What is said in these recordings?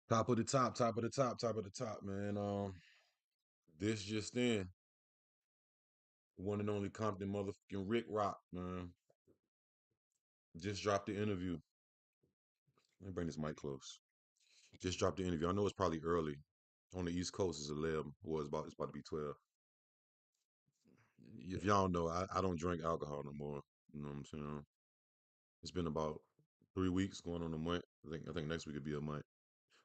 Top of the top, top of the top, top of the top, man. This just in, one and only Compton motherfucking Rick Rock, man. Just dropped the interview. Let me bring this mic close. Just dropped the interview. I know it's probably early. On the East Coast it's 11. Well, it's about to be 12. If y'all don't know, I don't drink alcohol no more. You know what I'm saying? It's been about 3 weeks going on a month. I think next week will be a month.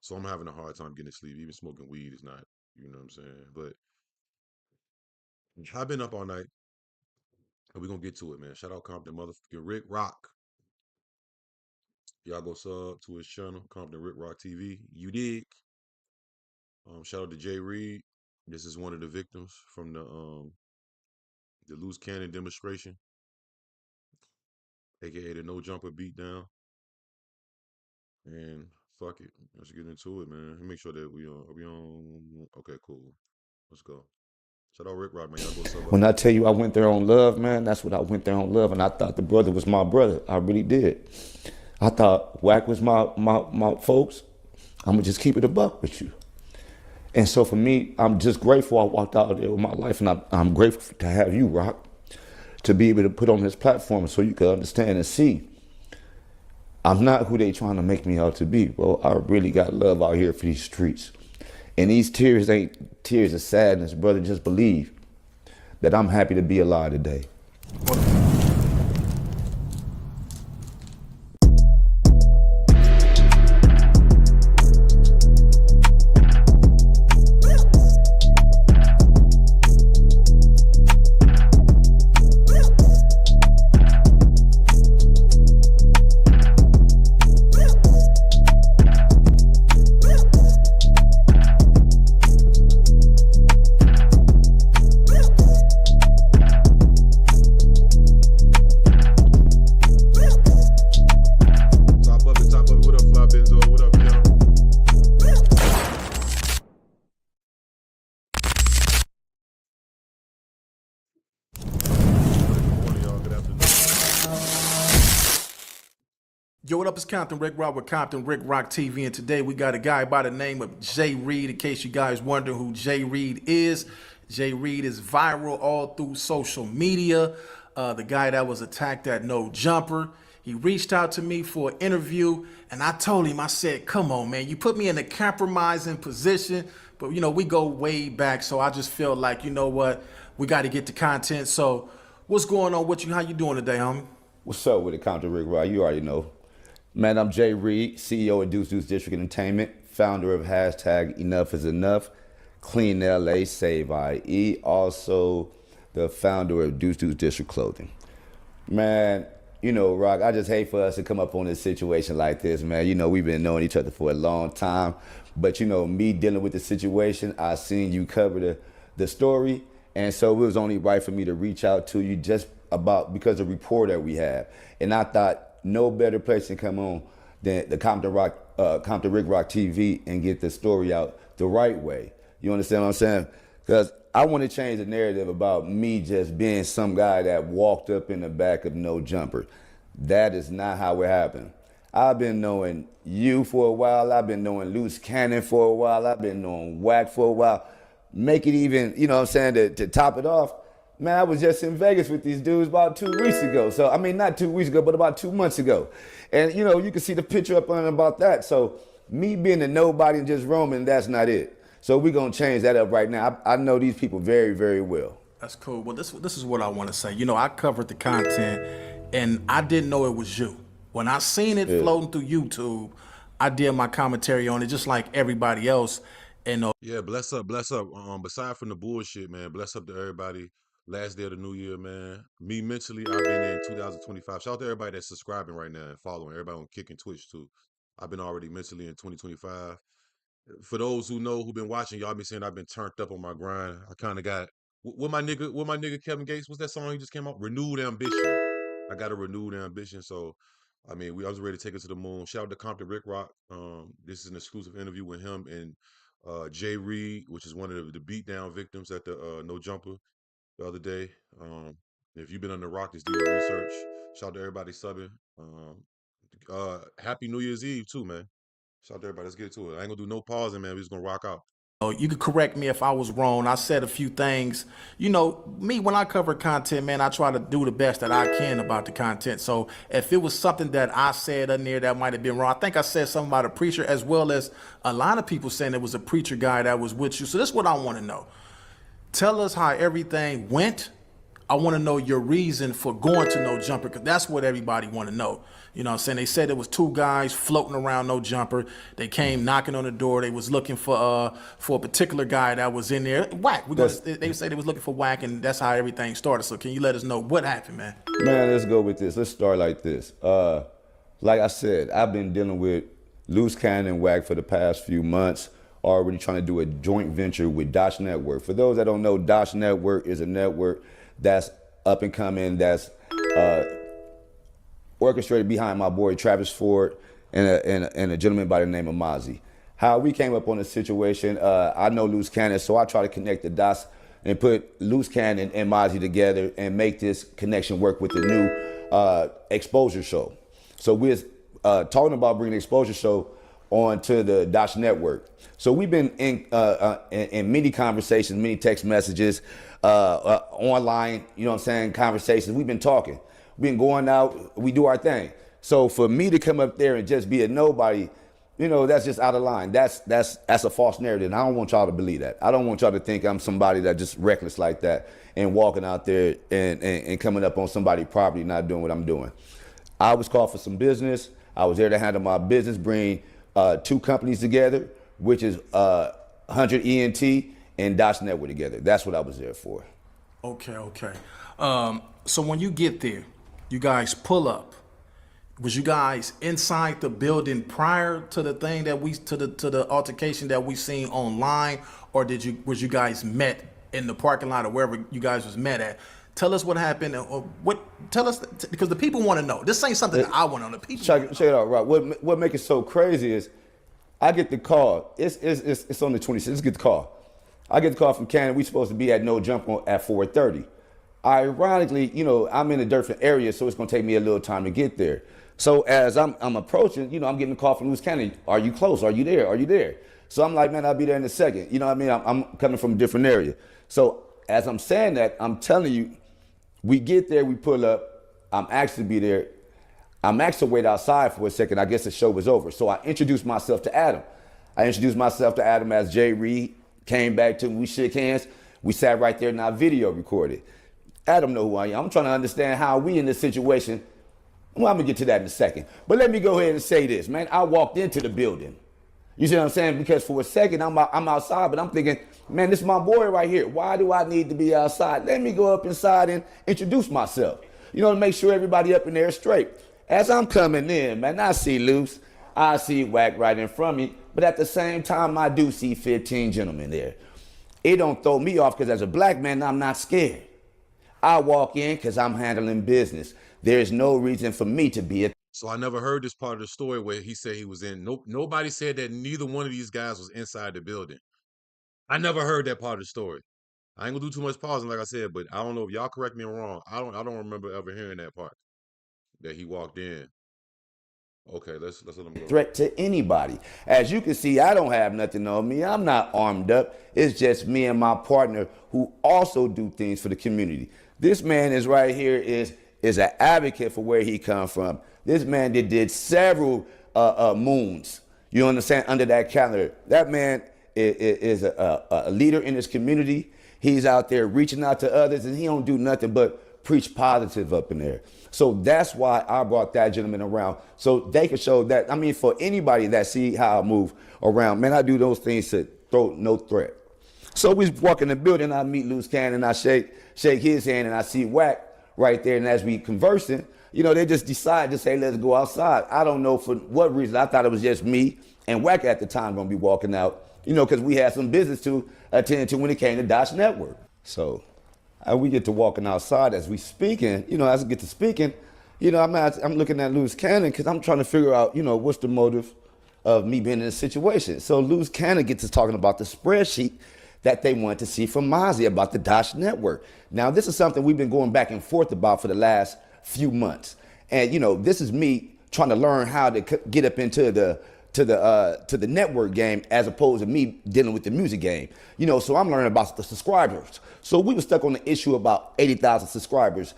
So I'm having a hard time getting to sleep. Even smoking weed is not, you know what I'm saying? But I've been up all night. And we're gonna get to it, man. Shout out Compton motherfucking Rick Rock. Y'all go sub to his channel, Compton Rick Rock TV. You dig? Shout out to Jay Reed. This is one of the victims from the loose cannon demonstration, aka the no jumper beatdown. And fuck it, let's get into it, man. Make sure that we on. Are we on? Okay, cool. Let's go. Shout out Rick Rock, man. Y'all go sub up When to I him. tell you I went there on love, man, that's what I went there on love. And I thought the brother was my brother. I really did. I thought Wack was my folks. I'm going to just keep it a buck with you. And so for me, I'm just grateful I walked out there with my life. And I'm grateful to have you, Rock, to be able to put on this platform so you can understand and see I'm not who they trying to make me out to be, bro. I really got love out here for these streets. And these tears ain't tears of sadness, brother. Just believe that I'm happy to be alive today. Top of it, top of it. What up, Fly Benzo? What up, y'all? Good morning, y'all. Good afternoon. Yo, what up? It's Compton Rick Rock with Compton Rick Rock TV, and today we got a guy by the name of Jay Reed. In case you guys wonder who Jay Reed is, Jay Reed is viral all through social media. The guy that was attacked at No Jumper. He reached out to me for an interview, and I told him, I said, come on, man, you put me in a compromising position, but we go way back, so I just feel like, you know what, we got to get the content. So, what's going on with you? How you doing today, homie? What's up with it, Compton Rick Rock? You already know. Man, I'm Jay Reed, CEO of Deuce Deuce District Entertainment, founder of hashtag Enough is Enough, Clean LA, Save IE, also the founder of Deuce Deuce District Clothing. Man, Rock, I just hate for us to come up on this situation like this, man. We've been knowing each other for a long time. But, me dealing with the situation, I seen you cover the story. And so it was only right for me to reach out to you just about because of the rapport that we have. And I thought no better place to come on than the Compton Rick Rock TV and get the story out the right way. You understand what I'm saying? Because I want to change the narrative about me just being some guy that walked up in the back of No Jumper. That is not how it happened. I've been knowing you for a while. I've been knowing Loose Cannon for a while. I've been knowing Whack for a while. Make it even, you know what I'm saying, to top it off. Man, I was just in Vegas with these dudes about 2 weeks ago. So, I mean, not 2 weeks ago, but about 2 months ago. And, you can see the picture up on about that. So, me being a nobody and just roaming, that's not it. So, we're going to change that up right now. I know these people very, very well. That's cool. Well, this is what I want to say. I covered the content, and I didn't know it was you. When I seen it Yeah. floating through YouTube, I did my commentary on it, just like everybody else. And Yeah, bless up, bless up. Beside from the bullshit, man, bless up to everybody. Last day of the new year, man. Me mentally, I've been in 2025. Shout out to everybody that's subscribing right now and following. Everybody on Kick and Twitch too. I've been already mentally in 2025. For those who know who've been watching, y'all been saying I've been turned up on my grind. I kind of got what my nigga Kevin Gates. What's that song he just came out? Renewed ambition. I got a renewed ambition. So I mean, I was ready to take it to the moon. Shout out to Compton Rick Rock. This is an exclusive interview with him and Jay Reed, which is one of the beatdown victims at the No Jumper the other day. If you've been on the rock, just do your research. Shout out to everybody subbing. Happy New Year's Eve too, man. Shout out to everybody. Let's get to it. I ain't gonna do no pausing, man. We just gonna rock out. Oh, you could correct me if I was wrong. I said a few things. You know, me, when I cover content, man, I try to do the best that I can about the content. So if it was something that I said in there that might have been wrong, I think I said something about a preacher, as well as a lot of people saying it was a preacher guy that was with you. So this is what I want to know. Tell us how everything went. I want to know your reason for going to No Jumper, because that's what everybody want to know. You know what I'm saying? They said there was two guys floating around No Jumper. They came knocking on the door. They was looking for a particular guy that was in there. Whack. They say they was looking for Whack, and that's how everything started. So can you let us know what happened, man? Man, let's go with this. Let's start like this. Like I said, I've been dealing with Loose Cannon and Whack for the past few months, already trying to do a joint venture with Dash Network. For those that don't know, Dash Network is a network that's up and coming, that's orchestrated behind my boy Travis Ford and a gentleman by the name of Mozzie. How we came up on the situation, I know Loose Cannon, so I try to connect the dots and put Loose Cannon and Mozzie together and make this connection work with the new exposure show. So we're talking about bringing the exposure show onto the Dash Network. So we've been in many conversations, many text messages, online, you know what I'm saying, conversations. We've been talking. We've been going out. We do our thing. So for me to come up there and just be a nobody, you know, that's just out of line. That's a false narrative. And I don't want y'all to believe that. I don't want y'all to think I'm somebody that just reckless like that and walking out there and coming up on somebody's property, not doing what I'm doing. I was called for some business. I was there to handle my business, bring two companies together, which is 100 ENT and Dash Network together. That's what I was there for. Okay. So when you get there, you guys pull up. Was you guys inside the building prior to the thing that to the altercation that we seen online, or was you guys met in the parking lot or wherever you guys was met at? Tell us what happened. Tell us, because the people want to know. This ain't something that I want to know. The people. Check it out, Rob. What makes it so crazy is I get the call. It's on the 26th. Let's get the call. I get the call from Canada. We supposed to be at No Jump at 4:30. Ironically, you know, I'm in a different area, so it's gonna take me a little time to get there. So as I'm approaching, you know, I'm getting a call from Loose Cannon. Are you close? Are you there? Are you there? So I'm like, man, I'll be there in a second. You know what I mean? I'm coming from a different area. So as I'm saying that, I'm telling you, we get there, we pull up. I'm asked to be there. I'm asked to wait outside for a second. I guess the show was over. So I introduced myself to Adam. As Jay Reed. Came back to me, we shook hands. We sat right there and our video recorded. Adam know who I am. I'm trying to understand how we in this situation. Well, I'm gonna get to that in a second. But let me go ahead and say this, man. I walked into the building. You see what I'm saying? Because for a second, I'm outside, but I'm thinking, man, this is my boy right here. Why do I need to be outside? Let me go up inside and introduce myself. You know, to make sure everybody up in there is straight. As I'm coming in, man, I see Loose. I see Whack right in front of me. But at the same time, I do see 15 gentlemen there. It don't throw me off, because as a black man, I'm not scared. I walk in because I'm handling business. There's no reason for me to be a. So I never heard this part of the story where he said he was in. Nobody said that neither one of these guys was inside the building. I never heard that part of the story. I ain't gonna do too much pausing, like I said, but I don't know if y'all correct me if I'm wrong. I don't remember ever hearing that part that he walked in. Okay, let's let him go. Threat to anybody. As you can see, I don't have nothing on me. I'm not armed up. It's just me and my partner who also do things for the community. This man is right here is an advocate for where he come from. This man did several moons, you understand, under that calendar. That man is a leader in his community. He's out there reaching out to others, and he don't do nothing but preach positive up in there. So that's why I brought that gentleman around, so they can show that. I mean, for anybody that see how I move around, man, I do those things to throw no threat. So we walk in the building, I meet Loose Cannon, I shake his hand, and I see Whack right there. And as we conversing, you know, they just decide to say, let's go outside. I don't know for what reason. I thought it was just me and Whack at the time gonna be walking out, you know, because we had some business to attend to when it came to Dash Network. So we get to walking outside as we speaking, you know, as I get to speaking, you know, I'm looking at Loose Cannon because I'm trying to figure out, you know, what's the motive of me being in this situation. So Loose Cannon gets to talking about the spreadsheet that they wanted to see from Mozzie about the Dash Network. Now, this is something we've been going back and forth about for the last few months. And, you know, this is me trying to learn how to get up into to the network game as opposed to me dealing with the music game. So I'm learning about the subscribers. So we were stuck on the issue about 80,000 subscribers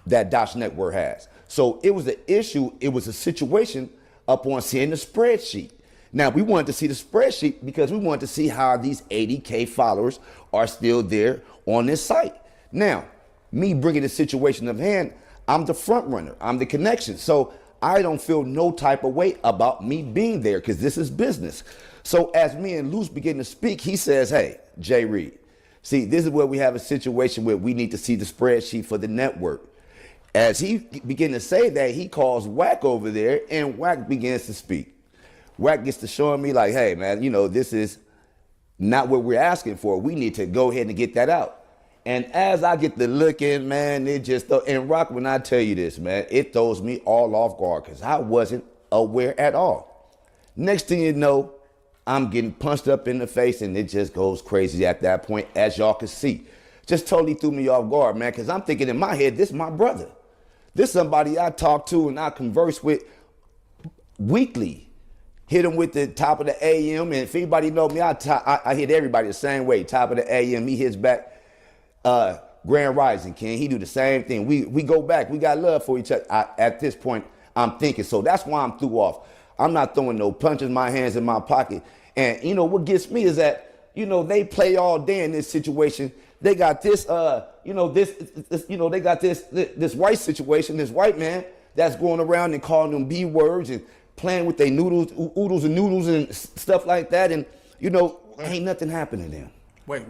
that Dotch Network has. So it was an issue, it was a situation upon seeing the spreadsheet. Now we wanted to see the spreadsheet because we wanted to see how these 80K followers are still there on this site. Now, me bringing the situation of hand, I'm the front runner, I'm the connection. So I don't feel no type of way about me being there because this is business. So as me and Luce begin to speak, he says, hey, Jay Reed, see, this is where we have a situation where we need to see the spreadsheet for the network. As he began to say that, he calls Wack over there, and Wack begins to speak. Wack gets to showing me like, hey, man, this is not what we're asking for. We need to go ahead and get that out. And as I get to looking, man, it just, and Rock, when I tell you this, man, it throws me all off guard because I wasn't aware at all. Next thing you know, I'm getting punched up in the face, and it just goes crazy at that point, as y'all can see. Just totally threw me off guard, man, because I'm thinking in my head, this is my brother. This is somebody I talk to and I converse with weekly. Hit him with the top of the AM, and if anybody know me, I hit everybody the same way. Top of the AM, he hits back. Grand Rising, King, he do the same thing. We go back. We got love for each other. At this point, I'm thinking. So that's why I'm threw off. I'm not throwing no punches, my hands in my pocket. And what gets me is that, they play all day in this situation. They got this, they got this white situation, this white man that's going around and calling them B words and playing with their oodles and noodles and stuff like that. And, ain't nothing happening there. Wait.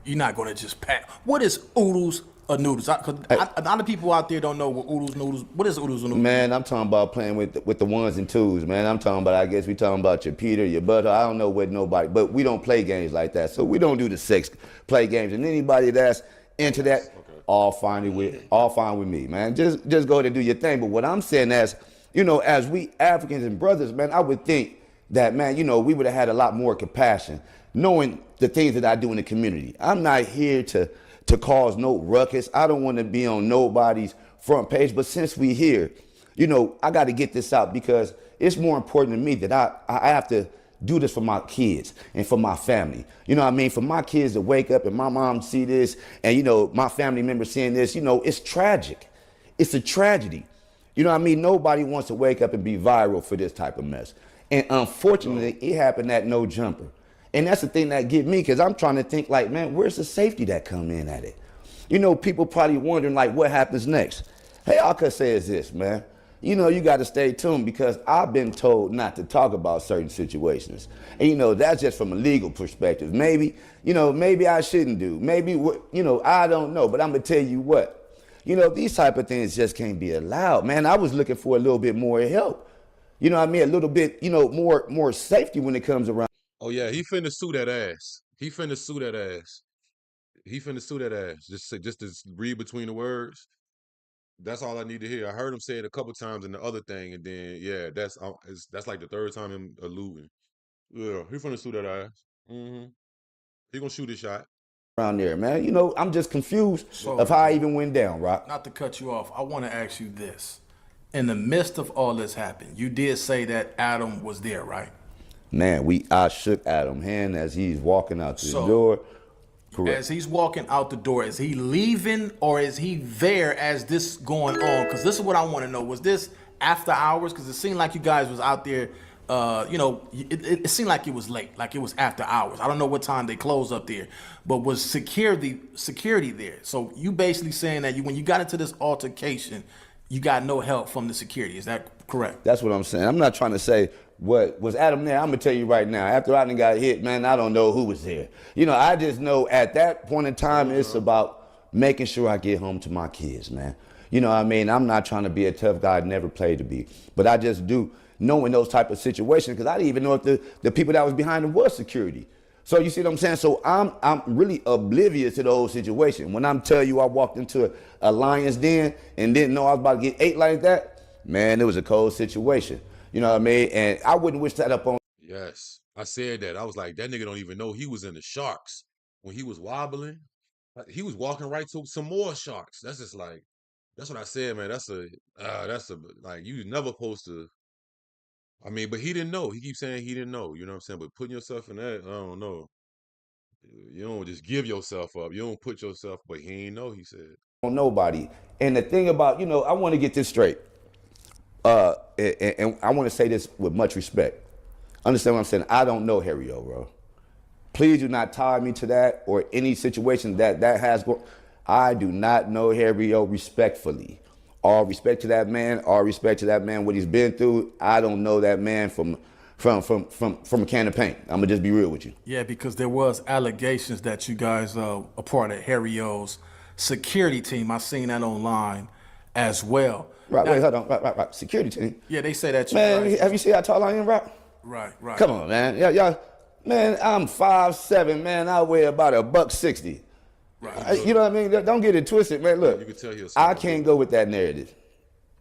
You're not going to just pack. What is oodles or noodles? A lot of people out there don't know what oodles, noodles. What is oodles and noodles? Man, I'm talking about playing with the ones and twos, man. I'm talking about, I guess we talking about your Peter, your butter. I don't know what nobody, but we don't play games like that. So we don't do the sex play games. And anybody that's into that, all fine with me, man. Just go ahead and do your thing. But what I'm saying is, as we Africans and brothers, man, I would think that, man, we would have had a lot more compassion, knowing the things that I do in the community. I'm not here to cause no ruckus. I don't want to be on nobody's front page. But since we here, I got to get this out because it's more important to me that I have to do this for my kids and for my family. For my kids to wake up and my mom see this and, my family members seeing this, it's tragic. It's a tragedy. Nobody wants to wake up and be viral for this type of mess. And unfortunately, it happened at No Jumper. And that's the thing that get me, because I'm trying to think like, man, where's the safety that come in at it? People probably wondering like what happens next. Hey, all I could say is this, man. You got to stay tuned because I've been told not to talk about certain situations. And, that's just from a legal perspective. Maybe, maybe I shouldn't do. Maybe, I don't know. But I'm going to tell you what, these type of things just can't be allowed. Man, I was looking for a little bit more help. A little bit, more safety when it comes around. Oh yeah, he finna sue that ass. He finna sue that ass. He finna sue that ass. Just to read between the words. That's all I need to hear. I heard him say it a couple times in the other thing, and then yeah, that's like the third time him alluding. Yeah, he finna sue that ass. He gonna shoot his shot. Around there, man. I'm just confused of how I even went down, Rock. Not to cut you off, I want to ask you this. In the midst of all this happened, you did say that Adam was there, right? Man, I shook Adam's hand as he's walking out the door. Correct. As he's walking out the door, is he leaving or is he there as this going on? Because this is what I want to know. Was this after hours? Because it seemed like you guys was out there, it seemed like it was late, like it was after hours. I don't know what time they closed up there, but was security there? So you basically saying that when you got into this altercation, you got no help from the security. Is that correct? That's what I'm saying. I'm not trying to say what was Adam there. I'm gonna tell you right now. After I done got hit, man, I don't know who was there. I just know at that point in time, it's about making sure I get home to my kids, man. I'm not trying to be a tough guy. I never played to be, but I just do knowing those type of situations because I didn't even know if the people that was behind them was security. So you see what I'm saying? So I'm really oblivious to the whole situation. When I'm telling you I walked into a lion's den and didn't know I was about to get ate like that, man, it was a cold situation. And I wouldn't wish that up on. Yes, I said that. I was like, that nigga don't even know he was in the sharks when he was wobbling. He was walking right to some more sharks. That's just like, that's what I said, man. That's a like you never supposed to. I mean, but he didn't know. He keeps saying he didn't know. You know what I'm saying? But putting yourself in that, I don't know. You don't just give yourself up. You don't put yourself. But he ain't know. He said. On nobody. And the thing about, I want to get this straight. And I want to say this with much respect. Understand what I'm saying? I don't know Harry O, bro. Please do not tie me to that or any situation that has gone. I do not know Harry O respectfully. All respect to that man. All respect to that man. What he's been through. I don't know that man from a can of paint. I'm gonna just be real with you. Yeah, because there was allegations that you guys are a part of Harry O's security team. I seen that online as well. Right. Now, Wait. Hold on. Right. Security team. yeah, they say that you Man, guys. have you seen how tall I am, Rock? Right. Come on, man. Y'all. Man, I'm 5'7", man. I weigh about $160. Right. You know what I mean? Don't get it twisted, man. Look, You can tell he a I smart can't dude. go with that narrative.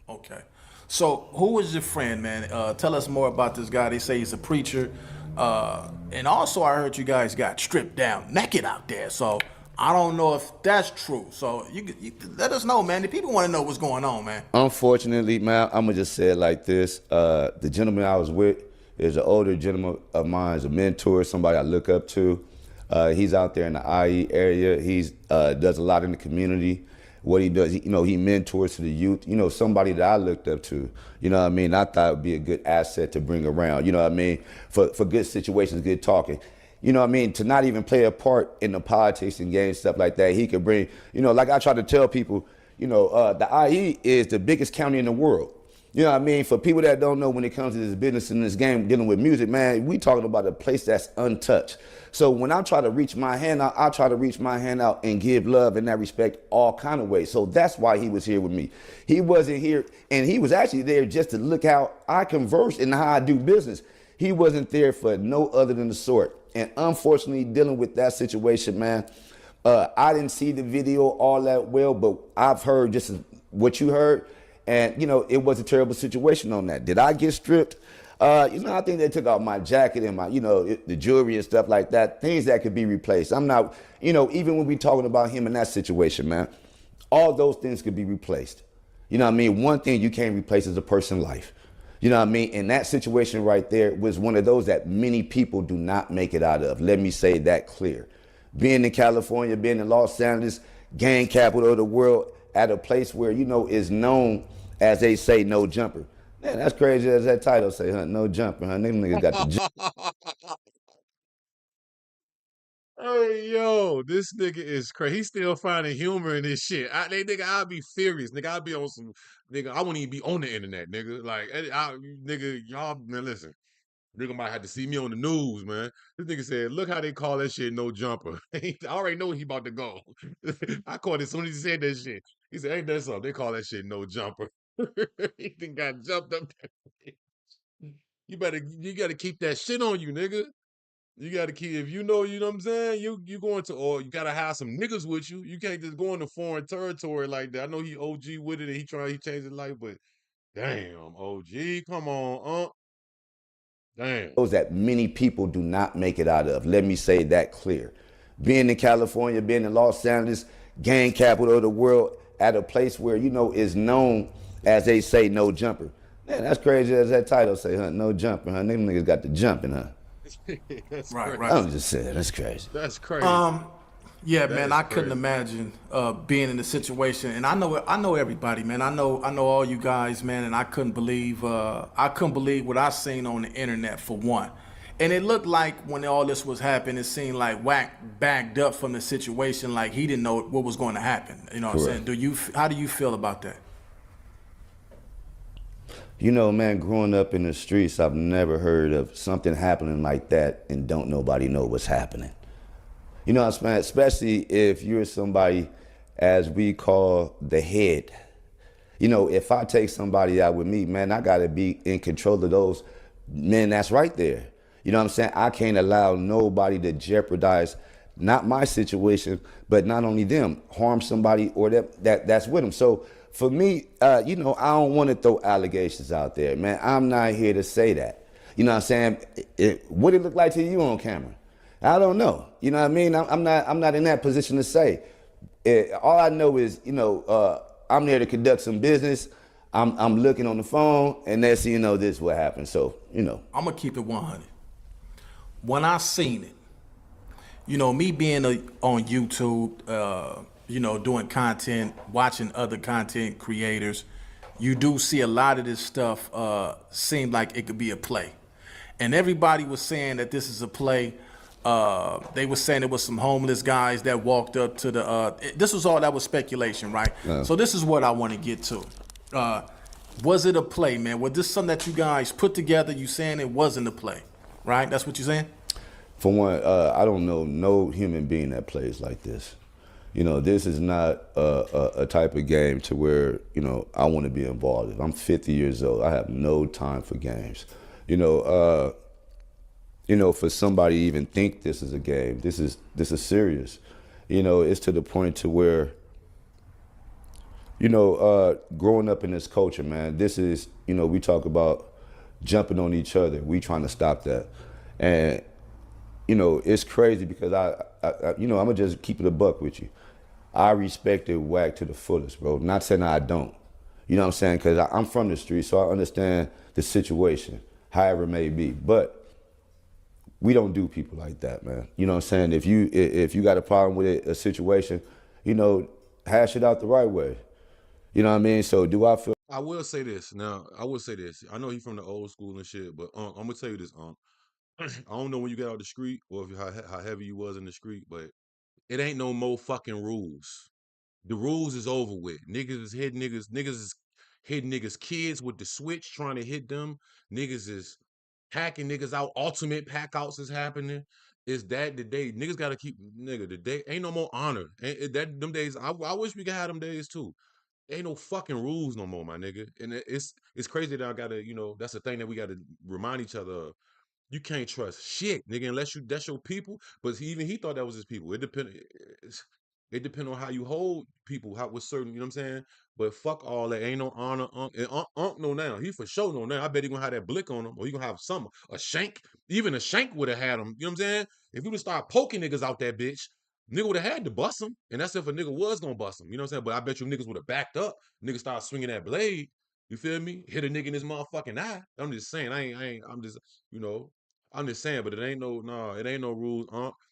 Okay. So who was your friend, man? Tell us more about this guy. They say he's a preacher. And also I heard you guys got stripped down naked out there. So I don't know if that's true. So you let us know, man. The people want to know what's going on, man. Unfortunately, man, I'm going to just say it like this. The gentleman I was with is an older gentleman of mine, is a mentor, somebody I look up to. He's out there in the IE area. He's does a lot in the community. What he does, he mentors to the youth. Somebody that I looked up to. You know what I mean? I thought it would be a good asset to bring around. You know what I mean? For good situations, good talking. You know what I mean? To not even play a part in the politics and game stuff like that. He could bring. Like I try to tell people. The IE is the biggest county in the world. You know what I mean? For people that don't know, when it comes to this business and this game, dealing with music, man, we talking about a place that's untouched. So when I try to reach my hand out, I try to reach my hand out and give love in that respect all kind of ways. So that's why he was here with me. He wasn't here, and he was actually there just to look how I converse and how I do business. He wasn't there for no other than the sort. And unfortunately, dealing with that situation, man, I didn't see the video all that well, but I've heard just what you heard. And, it was a terrible situation on that. Did I get stripped? I think they took off my jacket and my, the jewelry and stuff like that, things that could be replaced. I'm not, even when we talking about him in that situation, man, all those things could be replaced. You know what I mean? One thing you can't replace is a person's life. You know what I mean? And that situation right there was one of those that many people do not make it out of. Let me say that clear. Being in California, being in Los Angeles, gang capital of the world, at a place where, is known as they say, no jumper. Man, that's crazy as that title say, huh? No jumper, huh? Them niggas got the jump. Hey yo, this nigga is crazy. He's still finding humor in this shit. Nigga, I'll be furious. Nigga, I'll be on some nigga. I wouldn't even be on the internet, nigga. Like, nigga, y'all, man, listen. Nigga might have to see me on the news, man. This nigga said, look how they call that shit no jumper. I already know he about to go. I caught it as soon as he said that shit. He said, ain't that something? They call that shit no jumper. He done got jumped up there. You gotta keep that shit on you, nigga. You gotta keep, if you know what I'm saying, you going to, or you gotta have some niggas with you. You can't just go into foreign territory like that. I know he OG with it and he changed his life, but damn, OG, come on, damn. Those that many people do not make it out of. Let me say that clear. Being in California, being in Los Angeles, gang capital of the world, at a place where, is known as they say, no jumper. Man, that's crazy as that title say, huh? No jumper, huh? Them niggas got the jumping, huh? That's Right, crazy. right. I'm just saying, that's crazy. That's crazy. Yeah, That man, is I couldn't crazy. imagine being in the situation, and I know everybody, man. I know all you guys, man, and I couldn't believe what I seen on the internet for one. And it looked like when all this was happening, it seemed like Wack backed up from the situation, like he didn't know what was going to happen. You know what I'm Correct. saying? How do you feel about that? Man, growing up in the streets, I've never heard of something happening like that and don't nobody know what's happening. You know what I'm saying? Especially if you're somebody, as we call the head. If I take somebody out with me, man, I gotta be in control of those men that's right there. You know what I'm saying? I can't allow nobody to jeopardize not my situation, but not only them, harm somebody or that's with them. So for me, I don't want to throw allegations out there, man. I'm not here to say that. You know what I'm saying? What it look like to you on camera? I don't know. You know what I mean? I'm not in that position to say. All I know is, I'm there to conduct some business. I'm looking on the phone, and next thing you know, this is what happened. So, you know. I'm gonna keep it 100. When I seen it, me being on YouTube, doing content, watching other content creators, you do see a lot of this stuff seem like it could be a play. And everybody was saying that this is a play. They were saying it was some homeless guys that walked up to this was all that was speculation, right? Yeah. So this is what I want to get to. Was it a play, man? Was this something that you guys put together? You saying it wasn't a play, right? That's what you're saying? For one, I don't know no human being that plays like this. This is not a type of game to where, I want to be involved in. I'm 50 years old. I have no time for games. For somebody to even think this is a game, this is serious. It's to the point to where, growing up in this culture, man, this is, we talk about jumping on each other. We trying to stop that. And, it's crazy because I'm going to just keep it a buck with you. I respected Wack to the fullest, bro. Not saying I don't. You know what I'm saying? Because I'm from the street, so I understand the situation, however it may be. But we don't do people like that, man. You know what I'm saying? If you got a problem with a situation, hash it out the right way. You know what I mean? So do I feel? I will say this. Now, I will say this. I know he's from the old school and shit, but I'm gonna tell you this. I don't know when you got out the street or if how heavy you was in the street, but it ain't no more fucking rules. The rules is over with. Niggas is hitting niggas. Niggas is hitting niggas' kids with the switch, trying to hit them. Niggas is hacking niggas out. Ultimate pack outs is happening. Is that the day? Niggas gotta keep nigga. The day ain't no more honor. That them days. I wish we could have them days too. Ain't no fucking rules no more, my nigga. And it's crazy that I gotta, that's the thing that we gotta remind each other of. You can't trust shit, nigga, unless that's your people. But even he thought that was his people. It depend on how you hold people, how with certain, you know what I'm saying? But fuck all that. Ain't no honor. Unc no now. He for sure no now. I bet he gonna have that blick on him, or he gonna have some a shank. Even a shank would have had him. You know what I'm saying? If he would start poking niggas out that bitch, nigga would have had to bust him. And that's if a nigga was gonna bust him. You know what I'm saying? But I bet you niggas would have backed up. Niggas start swinging that blade. You feel me? Hit a nigga in his motherfucking eye. I'm just saying. I'm just, you know. I'm just saying, but it ain't no rules.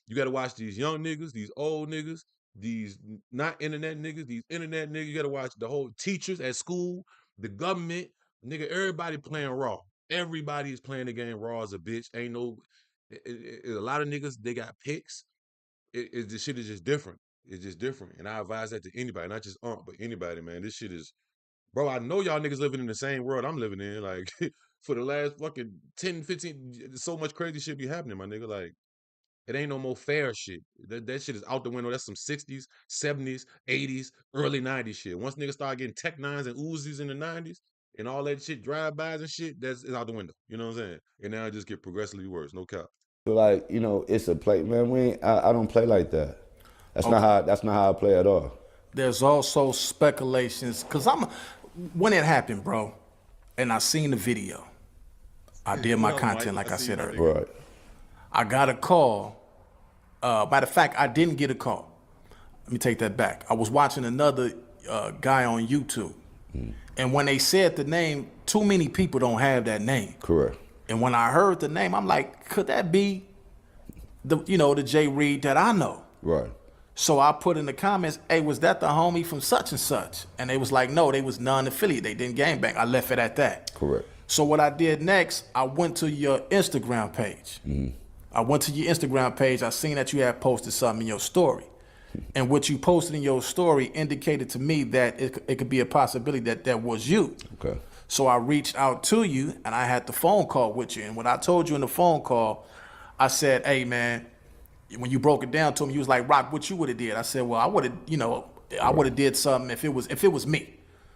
You gotta watch these young niggas, these old niggas, these not internet niggas, these internet niggas. You gotta watch the whole teachers at school, the government, nigga. Everybody playing raw. Everybody is playing the game raw as a bitch. Ain't no. A lot of niggas they got picks. The shit is just different. It's just different, and I advise that to anybody, not just but anybody, man. This shit is. Bro, I know y'all niggas living in the same world I'm living in. Like, for the last fucking 10, 15, so much crazy shit be happening, my nigga. Like, it ain't no more fair shit. That shit is out the window. That's some 60s, 70s, 80s, early 90s shit. Once niggas start getting Tech 9s and Uzis in the 90s and all that shit, drive-bys and shit, it's out the window. You know what I'm saying? And now it just get progressively worse. No cap. Like, it's a play, man. I don't play like that. That's not how I play at all. There's also speculations, because when it happened, bro, and I seen the video, I did my content like I said earlier. Right. I got a call. Matter of fact, I didn't get a call. Let me take that back. I was watching another guy on YouTube. And when they said the name, too many people don't have that name. Correct. And when I heard the name, I'm like, could that be the Jay Reed that I know? Right. So I put in the comments, hey, was that the homie from such and such? And they was like, no, they was non-affiliate. They didn't gangbang. I left it at that. Correct. So what I did next, I went to your Instagram page. I went to your Instagram page. I seen that you had posted something in your story. And what you posted in your story indicated to me that it could be a possibility that was you. Okay. So I reached out to you, and I had the phone call with you. And when I told you in the phone call, I said, hey, man, when you broke it down to him, you was like, Rock, what you would have did? I said, well, I would have, I would have did something if it was me.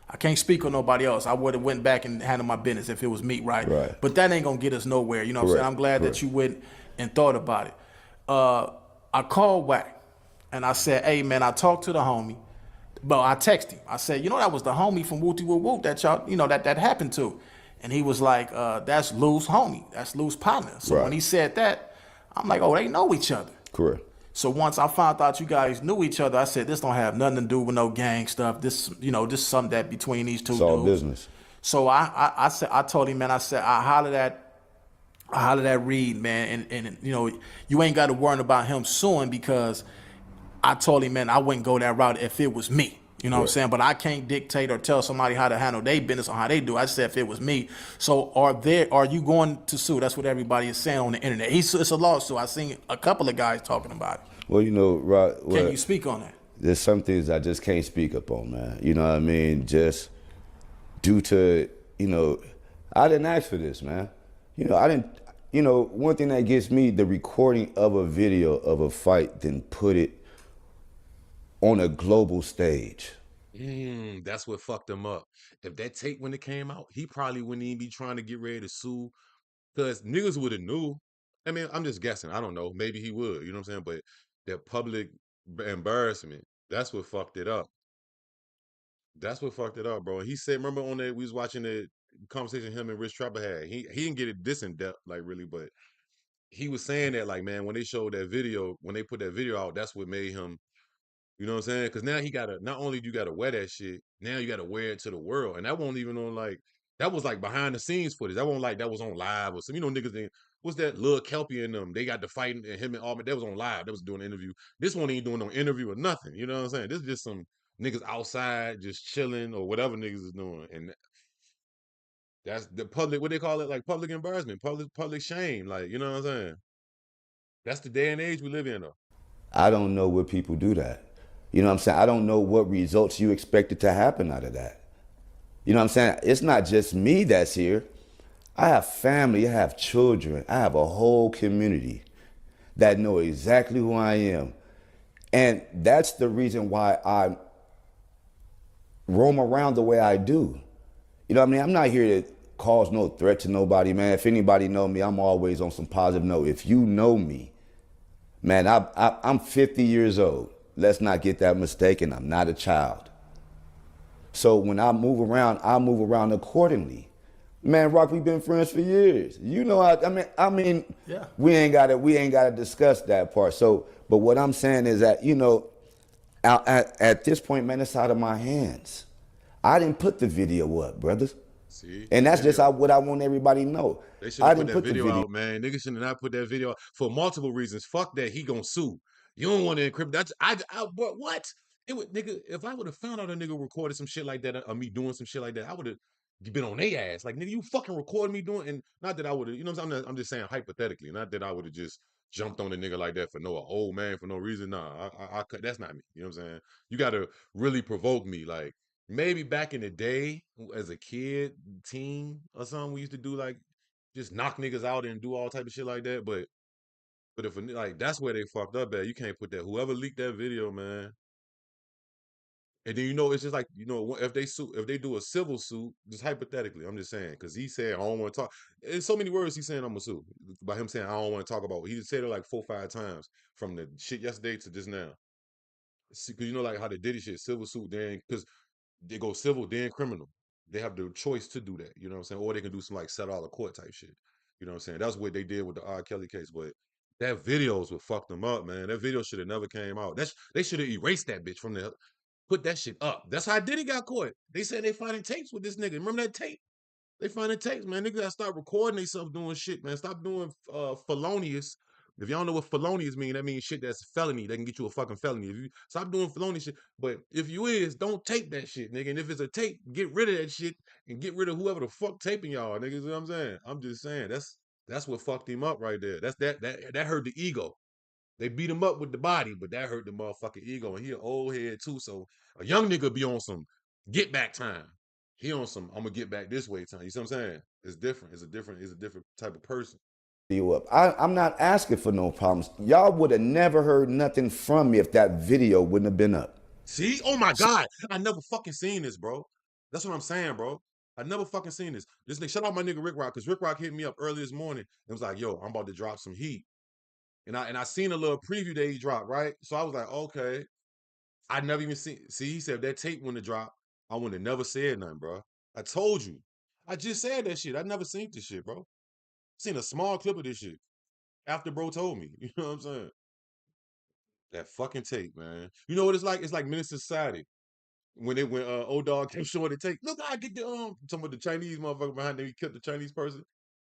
I can't speak on nobody else. I would have went back and handled my business if it was me, right? But that ain't gonna get us nowhere. You know what I'm saying? I'm glad that you went and thought about it. I called Wack and I said, hey man, I talked to the homie. But I texted him. I said, that was the homie from Wooty Woo Woo that y'all, that happened to. And he was like, that's Lou's homie. That's Lou's partner. So when he said that, I'm like, oh, they know each other. Correct. So once I found out you guys knew each other, I said this don't have nothing to do with no gang stuff. This, this is something that between these It's two all dudes. business. So I said, I told him, man, I said I hollered at Reed, man, and you ain't got to worry about him suing because I told him, man, I wouldn't go that route if it was me. You know what I'm Right. saying? But I can't dictate or tell somebody how to handle their business or how they do. I said if it was me. So are you going to sue? That's what everybody is saying on the internet. It's a lawsuit. I seen a couple of guys talking about it. Well, Rod, Can well, you speak on that? there's some things I just can't speak up on, man. You know what I mean? Just due to, I didn't ask for this, man. I didn't, one thing that gets me, the recording of a video of a fight, then put it on a global stage. That's what fucked him up. If that tape when it came out, he probably wouldn't even be trying to get ready to sue because niggas would have knew. I mean, I'm just guessing. I don't know. Maybe he would. You know what I'm saying? But that public embarrassment, that's what fucked it up. That's what fucked it up, bro. He said, remember on that we was watching the conversation him and Rich Trapper had. He didn't get it this in depth, like really, but he was saying that like, man, when they showed that video, when they put that video out, that's what made him. You know what I'm saying? Because now he gotta not only do you gotta wear that shit, now you gotta wear it to the world, and that won't even on like that was like behind the scenes footage. That won't like that was on live or some. Niggas. What's that? Lil Kelpie and them. They got the fighting and him and Almond. That was on live. That was doing an interview. This one ain't doing no interview or nothing. You know what I'm saying? This is just some niggas outside just chilling or whatever niggas is doing, and that's the public. What they call it? Like public embarrassment, public shame. Like you know what I'm saying? That's the day and age we live in, though. I don't know what people do that. You know what I'm saying? I don't know what results you expected to happen out of that. You know what I'm saying? It's not just me that's here. I have family, I have children, I have a whole community that know exactly who I am. And that's the reason why I roam around the way I do. You know what I mean? I'm not here to cause no threat to nobody, man. If anybody know me, I'm always on some positive note. If you know me, man, I'm 50 years old. Let's not get that mistaken. I'm not a child. So when I move around accordingly. Man, Rock, we've been friends for years. I mean, Yeah. we ain't gotta discuss that part. So, but what I'm saying is that, at this point, man, it's out of my hands. I didn't put the video up, brothers. See And the that's just video. what I want everybody to know. They should I have put didn't that put the video video. out, man. Niggas should have not put that video out for multiple reasons. Fuck that. He gonna sue. You don't want to encrypt. That's what? It would nigga. If I would have found out a nigga recorded some shit like that of me doing some shit like that, I would have been on their ass. Like nigga, you fucking recorded me doing, and not that I would have. You know what I'm saying? I'm just saying hypothetically. Not that I would have just jumped on a nigga like that for no old man for no reason. Nah, I could. That's not me. You know what I'm saying? You got to really provoke me. Like maybe back in the day as a kid, teen or something, we used to do like just knock niggas out and do all type of shit like that. But if like that's where they fucked up at. You can't put that. Whoever leaked that video, man. And then it's just like if they sue, if they do a civil suit, just hypothetically, I'm just saying because he said I don't want to talk. There's so many words he's saying I'm gonna sue by him saying I don't want to talk about. He just said it like 4 or 5 times from the shit yesterday to just now. Because like how they did it shit, civil suit, then because they go civil, then criminal. They have the choice to do that. You know what I'm saying? Or they can do some like settle out of court type shit. You know what I'm saying? That's what they did with the R. Kelly case. But that videos would fuck them up, man. That video should have never came out. They should have erased that bitch from the put that shit up. That's how Diddy got caught. They said they finding tapes with this nigga. Remember that tape? They finding tapes, man. Niggas gotta stop recording themselves doing shit, man. Stop doing felonious. If y'all know what felonious mean, that means shit that's felony. They can get you a fucking felony. If you stop doing felonious shit. But if you don't tape that shit, nigga. And if it's a tape, get rid of that shit and get rid of whoever the fuck taping y'all, niggas. You know what I'm saying? I'm just saying that's what fucked him up right there. That hurt the ego. They beat him up with the body, but that hurt the motherfucking ego. And he an old head too. So a young nigga be on some get back time. He on some I'm gonna get back this way time. You see what I'm saying? It's different. It's a different type of person. Video up. I'm not asking for no problems. Y'all would have never heard nothing from me if that video wouldn't have been up. See? Oh my God. I never fucking seen this, bro. That's what I'm saying, bro. I never fucking seen this. This nigga, shout out my nigga Rick Rock, because Rick Rock hit me up early this morning and was like, yo, I'm about to drop some heat. And I seen a little preview that he dropped, right? So I was like, okay. I never even seen. See, he said if that tape wouldn't have dropped, I wouldn't have never said nothing, bro. I told you. I just said that shit. I never seen this shit, bro. Seen a small clip of this shit after bro told me. You know what I'm saying? That fucking tape, man. You know what it's like? It's like Menace to Society. When old dog came showing the tape. Look, I get the talking about the Chinese motherfucker behind there. He killed the Chinese person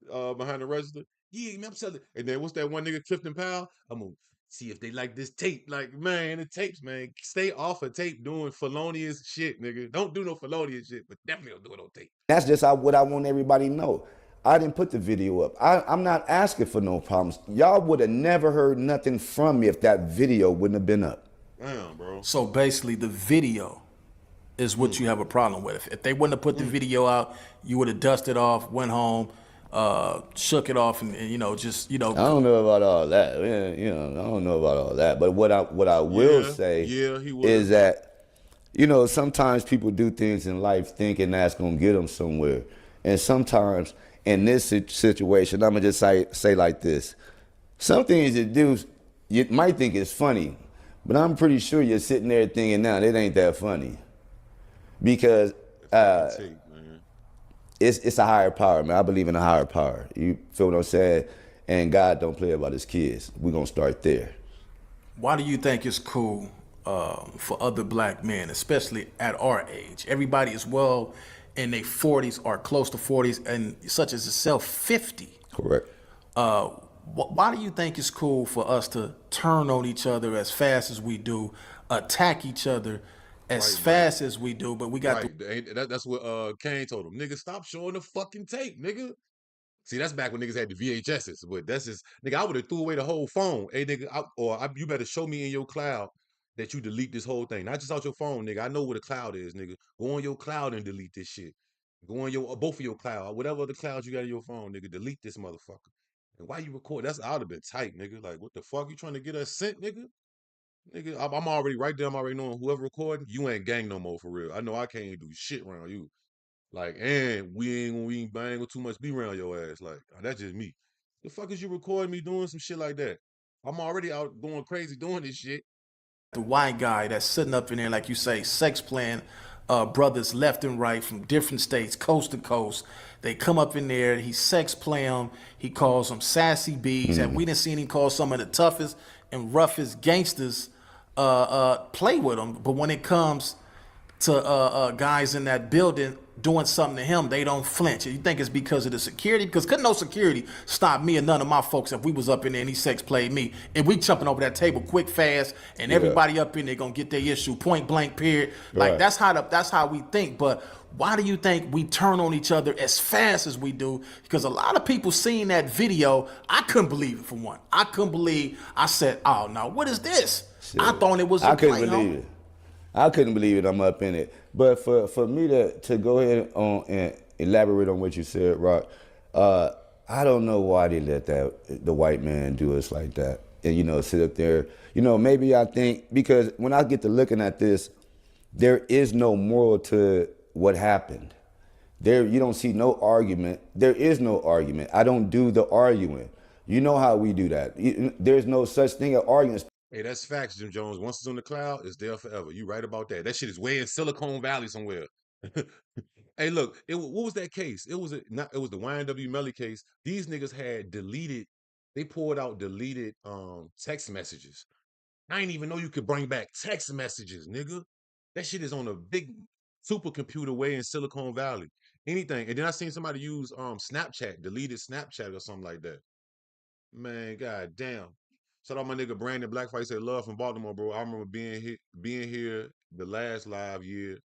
behind the register. Yeah, man, I'm selling. And then what's that one nigga Clifton Powell? I'm gonna see if they like this tape. Like, man, the tapes, man. Stay off of tape doing felonious shit, nigga. Don't do no felonious shit, but definitely don't do it on tape. That's just what I want everybody to know. I didn't put the video up. I'm not asking for no problems. Y'all would have never heard nothing from me if that video wouldn't have been up. Damn, bro. So basically, the video is what you have a problem with. If they wouldn't have put the video out, you would have dusted off, went home, shook it off, and you know, just I don't know about all that. I don't know about all that. But what I will say is that, sometimes people do things in life thinking that's gonna get them somewhere, and sometimes in this situation, I'm gonna just say like this: some things you do, you might think it's funny, but I'm pretty sure you're sitting there thinking, now it ain't that funny, because it's a higher power, man. I believe in a higher power. You feel what I'm saying? And God don't play about his kids. We're gonna start there. Why do you think it's cool for other black men, especially at our age? Everybody is well in their 40s or close to 40s, and such as yourself, 50. Correct. Why do you think it's cool for us to turn on each other as fast as we do, attack each other as fast as we do, but we got That's what Kane told him. Nigga, stop showing the fucking tape, nigga. See, that's back when niggas had the VHSs, but that's just, nigga, I would have threw away the whole phone. Hey, nigga, you better show me in your cloud that you delete this whole thing. Not just out your phone, nigga. I know what a cloud is, nigga. Go on your cloud and delete this shit. Go on both of your cloud, whatever other clouds you got in your phone, nigga, delete this motherfucker. And why you record? That's, I would have been tight, nigga. Like, what the fuck? You trying to get us sent, nigga? Nigga, I'm already right there. I'm already knowing whoever recording, you ain't gang no more for real. I know I can't do shit around you. Like, and we ain't bang too much be around your ass. Like, that's just me. The fuck is you recording me doing some shit like that? I'm already out going crazy doing this shit. the white guy that's sitting up in there, like you say, sex playing brothers left and right from different states, coast to coast. They come up in there, he sex play them, he calls them sassy bees, and we done seen him call some of the toughest and roughest gangsters play with him. But when it comes to guys in that building doing something to him, they don't flinch. You think it's because of the security? Because couldn't no security stop me and none of my folks if we was up in there and he sex played me. And we jumping over that table quick, fast, and everybody up in there gonna get their issue, point blank, period. Like that's how we think. But why do you think we turn on each other as fast as we do? Because a lot of people seeing that video, I couldn't believe it for one. I couldn't believe, I said, oh no, what is this? Shit. I thought it was a play. I couldn't believe it. I couldn't believe it. I'm up in it. But for me to go ahead and elaborate on what you said, Rock, I don't know why they let the white man do us like that. And, sit up there. Maybe I think, because when I get to looking at this, there is no moral to what happened. You don't see no argument. There is no argument. I don't do the arguing. You know how we do that. There's no such thing as arguing. Hey, that's facts, Jim Jones. Once it's on the cloud, it's there forever. You right about that. That shit is way in Silicon Valley somewhere. Hey, look, what was that case? It was the YNW Melly case. These niggas had they poured out deleted text messages. I didn't even know you could bring back text messages, nigga. That shit is on a big supercomputer way in Silicon Valley. Anything. And then I seen somebody use Snapchat, deleted Snapchat or something like that. Man, god damn. Shout out my nigga Brandon Blackfight, said love from Baltimore, bro. I remember being here the last live year.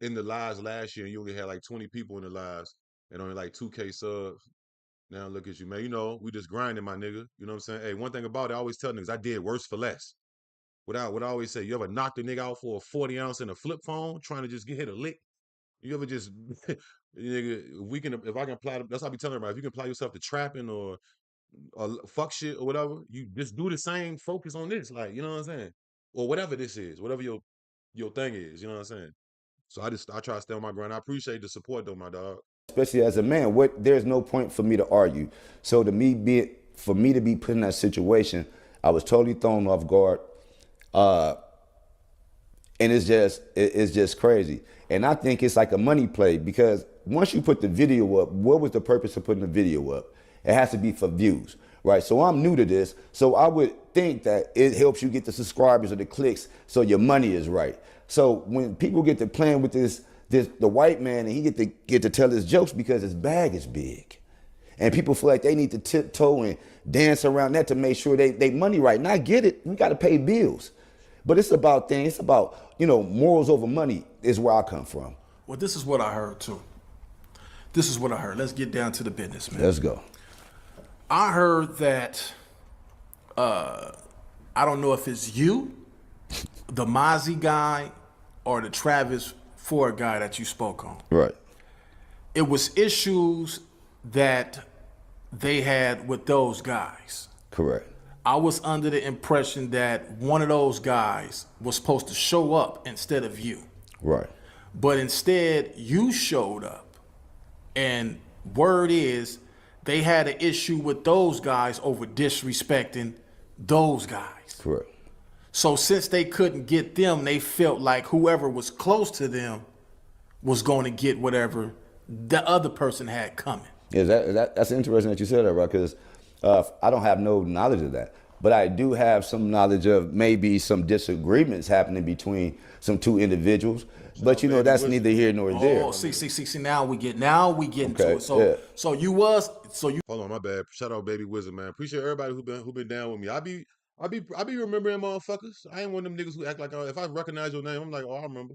In the lives last year, you only had like 20 people in the lives and only like 2K subs. Now look at you, man. We just grinding, my nigga. You know what I'm saying? Hey, one thing about it, I always tell niggas, I did worse for less. What I always say, you ever knocked a nigga out for a 40 ounce in a flip phone trying to just hit a lick? You ever just, nigga, if I can apply, that's what I be telling everybody, if you can apply yourself to trapping or fuck shit or whatever, you just do the same, focus on this, like, you know what I'm saying? Or whatever this is, whatever your thing is, you know what I'm saying? So I try to stay on my grind. I appreciate the support though, my dog. Especially as a man, there's no point for me to argue. So for me to be put in that situation, I was totally thrown off guard. And it's just crazy. And I think it's like a money play, because once you put the video up, what was the purpose of putting the video up? It has to be for views. right? So I'm new to this. So I would think that it helps you get the subscribers or the clicks so your money is right. So when people get to playing with the white man and he get to tell his jokes because his bag is big. And people feel like they need to tiptoe and dance around that to make sure they money right. And I get it. We got to pay bills. But it's about things. It's about, morals over money is where I come from. Well, this is what I heard, too. This is what I heard. Let's get down to the business, man. Let's go. I heard that, I don't know if it's you, the Mozzie guy, or the Travis Ford guy that you spoke on. Right. It was issues that they had with those guys. Correct. I was under the impression that one of those guys was supposed to show up instead of you. Right. But instead, you showed up. And word is, they had an issue with those guys over disrespecting those guys. Correct. So since they couldn't get them, they felt like whoever was close to them was going to get whatever the other person had coming. Yeah, that's interesting that you said that, right? Because I don't have no knowledge of that. But I do have some knowledge of maybe some disagreements happening between some two individuals. But that's neither here nor there. Oh, see. Now we get into it. So, yeah. so you. Hold on, my bad. Shout out, Baby Wizard, man. Appreciate everybody who been down with me. I be remembering motherfuckers. I ain't one of them niggas who act like if I recognize your name, I'm like, oh, I remember.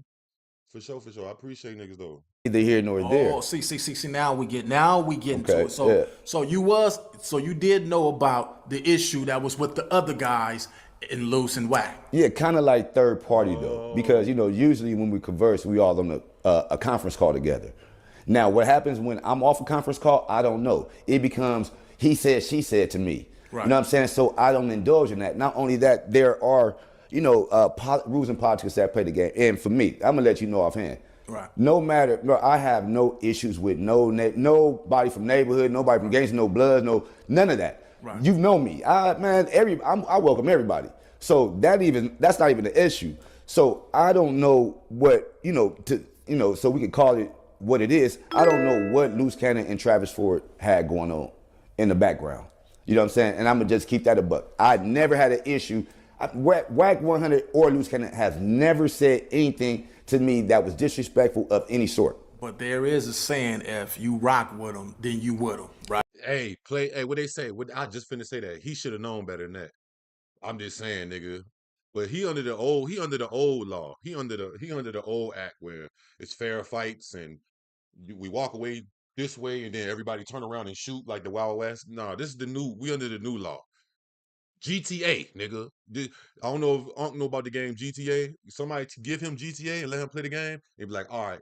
For sure. I appreciate niggas though. Neither here nor there. Oh, see. Now we get into Okay, it. So you did know about the issue that was with the other guys in Loose and Whack. Yeah, kind of like third party though, because usually when we converse, we all on a conference call together. Now, what happens when I'm off a conference call? I don't know. It becomes he said, she said to me. Right. You know what I'm saying? So I don't indulge in that. Not only that, there are rules and politics that play the game. And for me, I'm gonna let you know offhand. Right. I have no issues with nobody from neighborhood, nobody from gangs, no bloods, none of that. Right. You know me, I welcome everybody. So that's not even the issue. So I don't know what so we can call it what it is. I don't know what Loose Cannon and Travis Ford had going on in the background. You know what I'm saying? And I'm gonna just keep that a buck. I never had an issue. Whack 100 or Loose Cannon has never said anything to me that was disrespectful of any sort. But there is a saying: if you rock with them, then you with them, right? Hey, what they say? I just finna say that. He should have known better than that. I'm just saying, nigga. But he under the old law. He under the old act where it's fair fights and we walk away this way and then everybody turn around and shoot like the Wild West. No, we under the new law. GTA, nigga. I don't know about the game GTA. Somebody give him GTA and let him play the game. They'd be like, all right,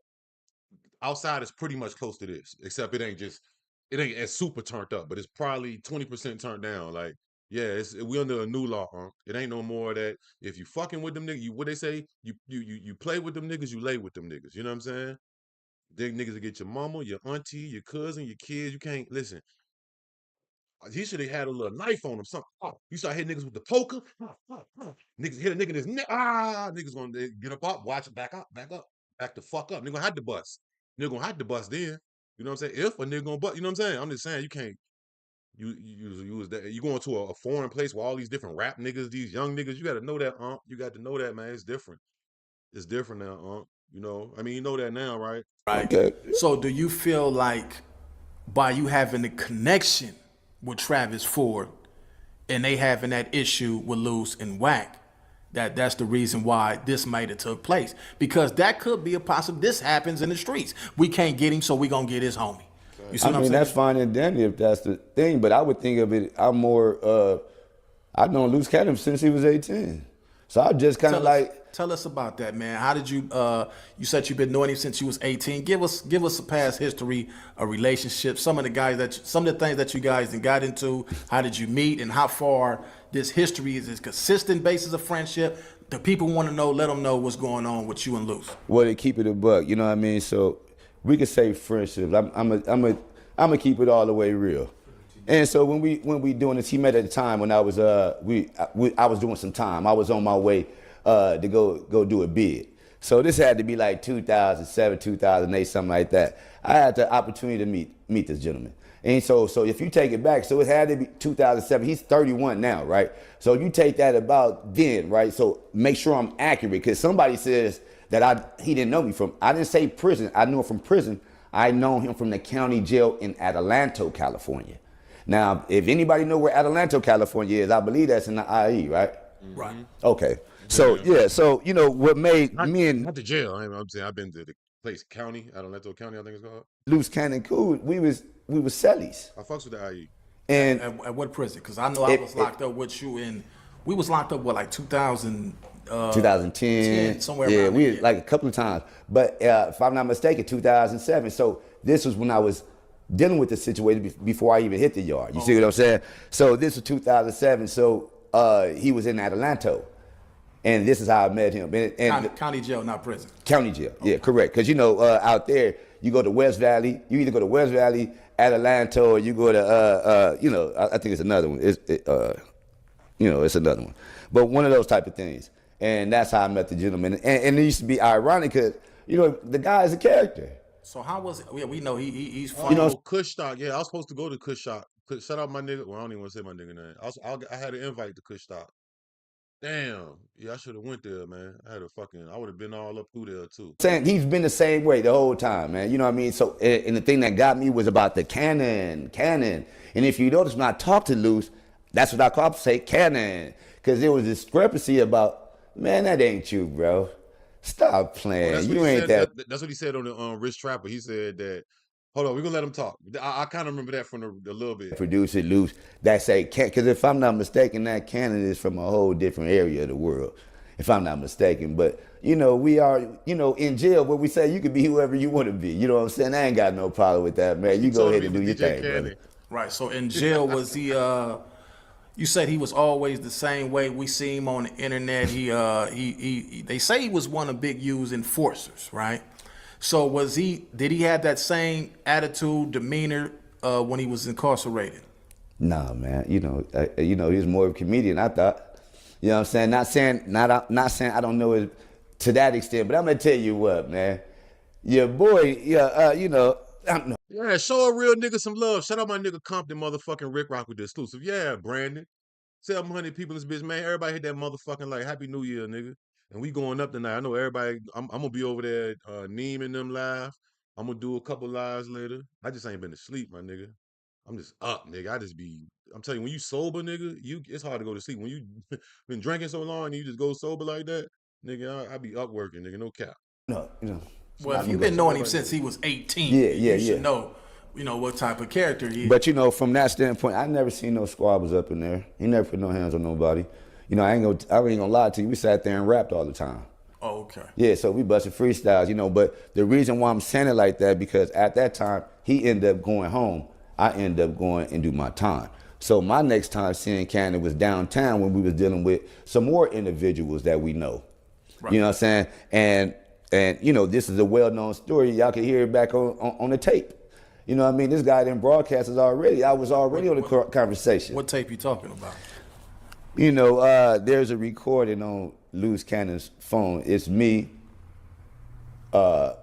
outside is pretty much close to this, except it ain't as super turned up, but it's probably 20% turned down. Like, yeah, we under a new law, It ain't no more that if you fucking with them niggas, what they say, you play with them niggas, you lay with them niggas. You know what I'm saying? Them niggas will get your mama, your auntie, your cousin, your kids. You can't listen. He should have had a little knife on him. Something. Oh, you start hitting niggas with the poker. Niggas hit a nigga in his neck. Niggas gonna get up, watch it, back the fuck up. Nigga gonna have to bust. Nigga gonna have to bust then. You know what I'm saying? If a nigga gonna bust, you know what I'm saying? I'm just saying you can't. You going to a foreign place with all these different rap niggas, these young niggas. You got to know that, You got to know that, man. It's different. It's different now, I mean, you know that now, right? Right. Okay. So do you feel like by you having the connection with Travis Ford and they having that issue with Loose and Whack, that's the reason why this might have took place? Because that could be a possible. This happens in the streets. We can't get him, so we gonna get his homie. You see what I'm saying? That's fine and dandy if that's the thing, but I would think of it. I've known Loose Cannon since he was 18, so I just kind of Tell us about that, man. How did you? You said you've been knowing him since you was 18. Give us a past history, a relationship, some of the things that you guys got into. How did you meet, and how far this history is a consistent basis of friendship? The people want to know. Let them know what's going on with you and Loose. Well, to keep it a buck, you know what I mean. So we could say friendship. I'm gonna keep it all the way real. And so when we doing this, he met at the time when I was I was doing some time. I was on my way to go do a bid. So this had to be like 2007, 2008, something like that. I had the opportunity to meet this gentleman. And so if you take it back, so it had to be 2007. He's 31 now, right? So you take that about then, right? So make sure I'm accurate, because somebody says that he didn't know me from. I didn't say prison. I knew him from prison. I know him from the county jail in Adelanto, California. Now, if anybody know where Adelanto, California is, I believe that's in the IE, right? Right. Okay. So yeah, so what made me and not the jail. I'm saying I've been to the place county, Adelanto County, I think it's called. Loose Cannon Cool, we was cellies. I fucks with the IE. And At what prison? Because I know I was locked up with you in. We was locked up like 2000. 2010, somewhere yeah, around we there. like a couple of times. But if I'm not mistaken, 2007. So this was when I was dealing with the situation before I even hit the yard. You see what I'm saying? So this was 2007. So he was in Adelanto, and this is how I met him. And County jail, not prison. County jail, yeah, correct. Because out there, you go to West Valley. You either go to West Valley, Adelanto, or you go to I think it's another one. It's another one. But one of those type of things. And that's how I met the gentleman. And it used to be ironic because, the guy is a character. So how was it? Yeah, we know he's funny. Kush Stock. Yeah, I was supposed to go to Kush Stock. Shout out my nigga. Well, I don't even want to say my nigga name. I had an invite to Kush Stock. Damn. Yeah, I should have went there, man. I would have been all up through there too. Saying he's been the same way the whole time, man. You know what I mean? So, and the thing that got me was about the cannon. And if you notice, when I talk to Luce, that's what I call say cannon. Because there was discrepancy about, man, that ain't you, bro. Stop playing. You ain't that. That's what he said on the Rich Trapper. He said that. Hold on, we're gonna let him talk. I kind of remember that from a little bit. Producer Luce, that say because if I'm not mistaken, that Cannon is from a whole different area of the world. If I'm not mistaken, but we are in jail where we say you can be whoever you want to be. You know what I'm saying? I ain't got no problem with that, man. You go ahead and do your thing, brother. Right. So in jail was he? You said he was always the same way. We see him on the internet. They say he was one of Big U's enforcers, right? So did he have that same attitude, demeanor when he was incarcerated? Nah, man. He was more of a comedian, I thought. You know what I'm saying? Not saying I don't know it to that extent, but I'm gonna tell you what, man. Your boy, I don't know. Yeah, show a real nigga some love. Shout out my nigga Compton motherfucking Rick Rock with the exclusive. Yeah, Brandon. 700 people in this bitch, man. Everybody hit that motherfucking Happy New Year, nigga. And we going up tonight. I know everybody. I'm gonna be over there, Neem and them live. I'm gonna do a couple lives later. I just ain't been to sleep, my nigga. I'm just up, nigga. I'm telling you, when you sober, nigga, it's hard to go to sleep. When you been drinking so long and you just go sober like that, nigga, I be up working, nigga. No cap. No. Well, if you've been knowing him since he was 18, you should know, what type of character he is. But from that standpoint, I never seen no squabbles up in there. He never put no hands on nobody. I ain't gonna lie to you. We sat there and rapped all the time. Oh, okay. Yeah, so we busted freestyles, But the reason why I'm saying it like that, because at that time he ended up going home. I ended up going and do my time. So my next time seeing Cannon was downtown when we was dealing with some more individuals that we know. Right. You know what I'm saying? And this is a well-known story. Y'all can hear it back on the tape. You know what I mean? This guy didn't broadcast us already. I was already on the conversation. What tape you talking about? There's a recording on Loose Cannon's phone. It's me. Well,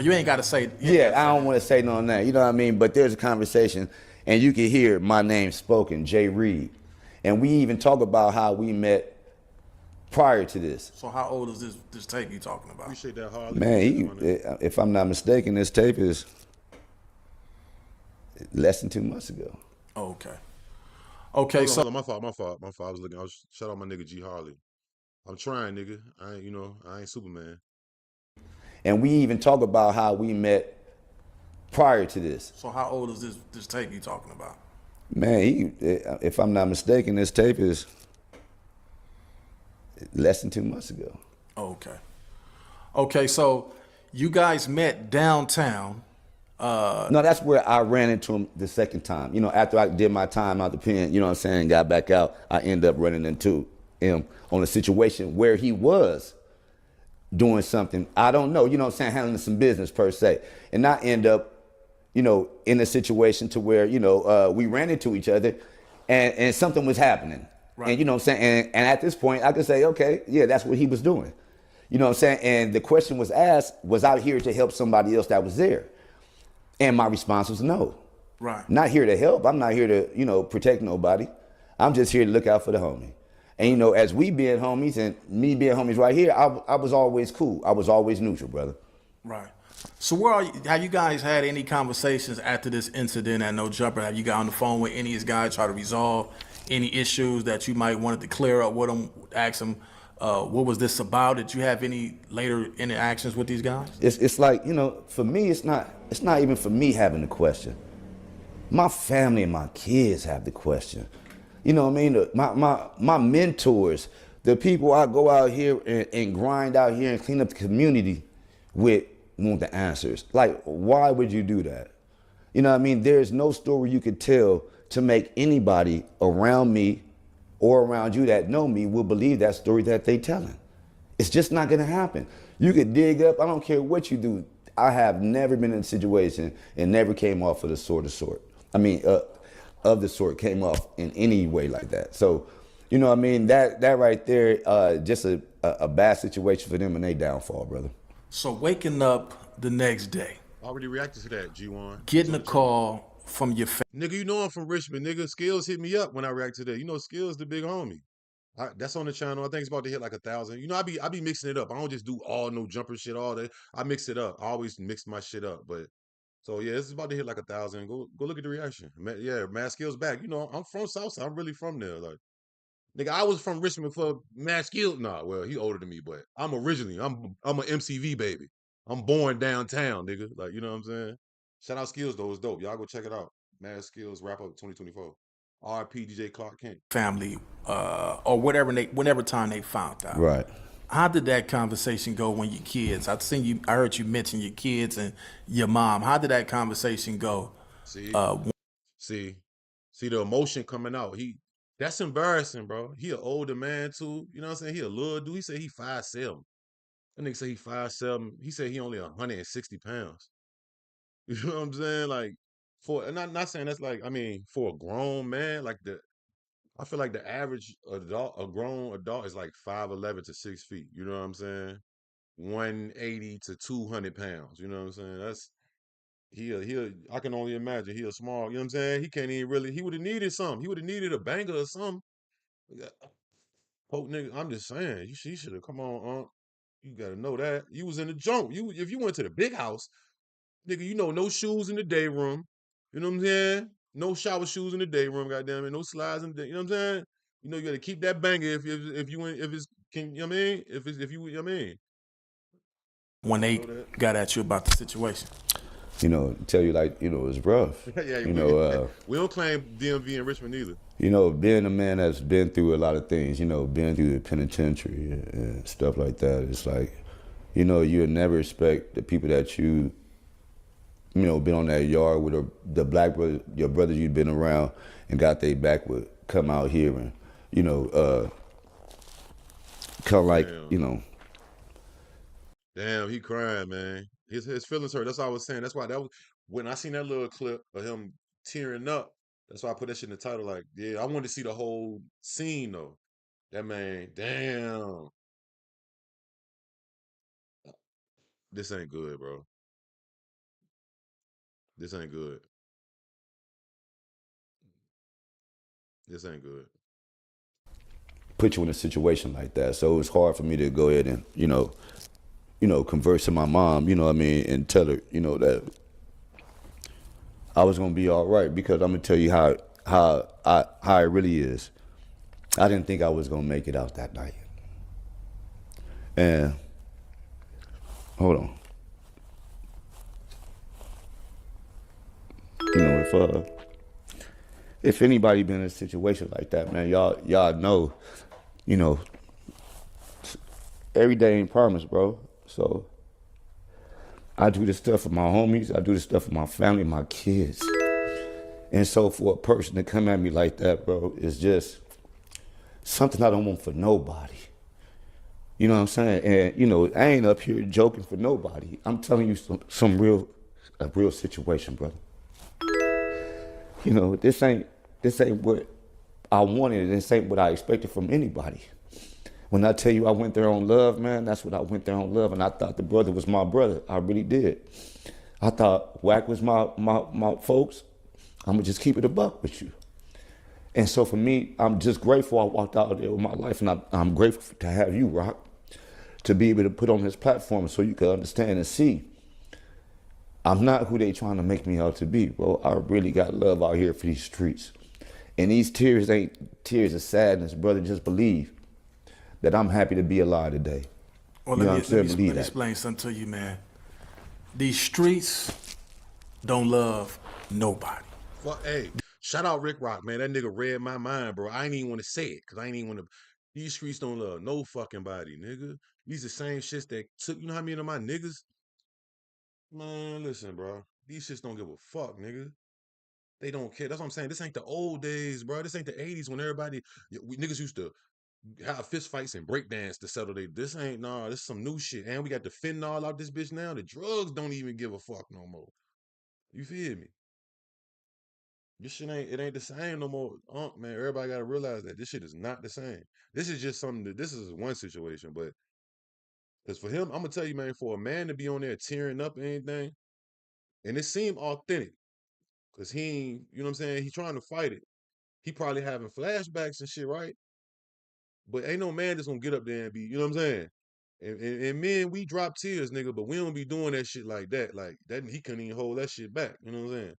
you ain't got to say. I don't want to say no on that. You know what I mean? But there's a conversation, and you can hear my name spoken, Jay Reed. And we even talk about how we met prior to this. So how old is this tape you talking about? Appreciate that, Harley. Man, if I'm not mistaken, this tape is less than 2 months ago. Oh, okay. So my fault. I was shout out my nigga G Harley. I'm trying, nigga. I ain't Superman. And we even talk about how we met prior to this. So how old is this tape you talking about? Man, if I'm not mistaken, this tape is less than 2 months ago. Okay, so you guys met downtown. No, that's where I ran into him the second time. After I did my time out the pen, got back out, I ended up running into him on a situation where he was doing something, I don't know, handling some business per se. And I end up, in a situation to where, we ran into each other and something was happening. Right. And and at this point I could say, okay, yeah, that's what he was doing. And the question was asked, was I here to help somebody else that was there? And my response was no. Right. Not here to help. I'm not here to, protect nobody. I'm just here to look out for the homie. And, as we being homies and me being homies right here, I was always cool. I was always neutral, brother. Right. So where are you? Have you guys had any conversations after this incident at No Jumper? Have you got on the phone with any of these guys, try to resolve any issues that you might wanted to clear up with them? Ask them, what was this about? Did you have any later interactions with these guys? It's like, for me, it's not even for me having the question. My family and my kids have the question. You know what I mean? My mentors, the people I go out here and grind out here and clean up the community with, want the answers. Like, why would you do that? You know what I mean? There's no story you could tell to make anybody around me or around you that know me will believe that story that they telling. It's just not gonna happen. You could dig up, I don't care what you do. I have never been in a situation and never came off of the sort. Of the sort came off in any way like that. So, you know what I mean? That right there, just a bad situation for them and they downfall, brother. So waking up the next day, I already reacted to that, G1. getting a call from your family. Nigga, you know I'm from Richmond, nigga. Skills hit me up when I react to that. You know, Skills the big homie. That's on the channel. I think it's about to hit like 1,000. You know, I be mixing it up. I don't just do all No Jumper shit all day. I mix it up. I always mix my shit up. But so yeah, it's about to hit like 1,000. Go look at the reaction. Yeah, Mad Skills back. You know, I'm from Southside. I'm really from there. Like, nigga, I was from Richmond for Mad Skills. Nah, well, he older than me, but I'm an MCV baby. I'm born downtown, nigga. Like, you know what I'm saying? Shout out Skills though, it's dope. Y'all go check it out. Mad Skills Wrap Up 2024. RP DJ Clark Kent. Family, or whatever time they found out. Right. How did that conversation go when your kids? I heard you mention your kids and your mom. How did that conversation go? See the emotion coming out. That's embarrassing, bro. He an older man too. You know what I'm saying? He a little dude. He said he 5'7". That nigga say he 5'7". He said he only 160 pounds. You know what I'm saying? Like, not saying that's like, I mean, for a grown man, like I feel like the average adult, a grown adult is like 5'11" to 6 feet. You know what I'm saying? 180 to 200 pounds. You know what I'm saying? That's I can only imagine he a small, you know what I'm saying? He can't even really, he would have needed something. He would have needed a banger or something. Poke nigga, I'm just saying, she should have come on, you gotta know that. You was in the junk. If you went to the big house, nigga, no shoes in the day room. You know what I'm saying? No shower shoes in the day room, goddamn it. No slides in the day. You know what I'm saying? You gotta keep that banger if it's can, you know what I mean? If you know what I mean? When they got at you about the situation. Tell you like, it's rough. Yeah, we don't claim DMV in Richmond either. Being a man that's been through a lot of things, been through the penitentiary and stuff like that, it's like, you'll never expect the people that been on that yard with the black brother, your brothers you've been around and got their back would come out here and, come like, Damn, he crying, man. His feelings hurt. That's what I was saying. That's why when I seen that little clip of him tearing up, that's why I put that shit in the title. Like, yeah, I wanted to see the whole scene though. That man, damn. This ain't good, bro. This ain't good. This ain't good. Put you in a situation like that. So it was hard for me to go ahead and, converse to my mom, and tell her, that I was gonna be all right, because I'm gonna tell you how it really is. I didn't think I was gonna make it out that night. And hold on. If anybody been in a situation like that, man, y'all know, every day ain't promised, bro. So I do this stuff for my homies, I do this stuff for my family, my kids. And so for a person to come at me like that, bro, is just something I don't want for nobody. You know what I'm saying? And, I ain't up here joking for nobody. I'm telling you a real situation, brother. This ain't what I wanted, and this ain't what I expected from anybody. When I tell you I went there on love, man, that's what I went there on love, and I thought the brother was my brother. I really did. I thought Wack was my folks. I'm gonna just keep it a buck with you. And so for me, I'm just grateful I walked out there with my life, and I'm grateful to have you, Rock, to be able to put on this platform so you can understand and see I'm not who they trying to make me out to be, bro. I really got love out here for these streets. And these tears ain't tears of sadness, brother. Just believe that I'm happy to be alive today. Well, You know what I'm saying? let Believe me that. explain something to you, man. These streets don't love nobody. Fuck, hey, shout out Rick Rock, man. That nigga read my mind, bro. I ain't even want to say it, cause I ain't even want to. These streets don't love no fucking body, nigga. These the same shits that took. You know how many of my niggas? Man, listen, bro. These shits don't give a fuck, nigga. They don't care. That's what I'm saying. This ain't the old days, bro. This ain't the '80s when everybody niggas used to have fist fights and break dance to settle they. This ain't nah. This some new shit, and we got the fentanyl out this bitch now. The drugs don't even give a fuck no more. You feel me? This shit ain't it ain't the same no more. Man, everybody gotta realize that this shit is not the same. This is just something that this is one situation, but because for him, I'm gonna tell you, man, for a man to be on there tearing up and anything, and it seemed authentic, because he ain't, you know what I'm saying? He trying to fight it. He probably having flashbacks and shit, right? But ain't no man that's gonna get up there and be, you know what I'm saying? And men, we drop tears, nigga, but we don't be doing that shit like that. Like that, he couldn't even hold that shit back. You know what I'm saying?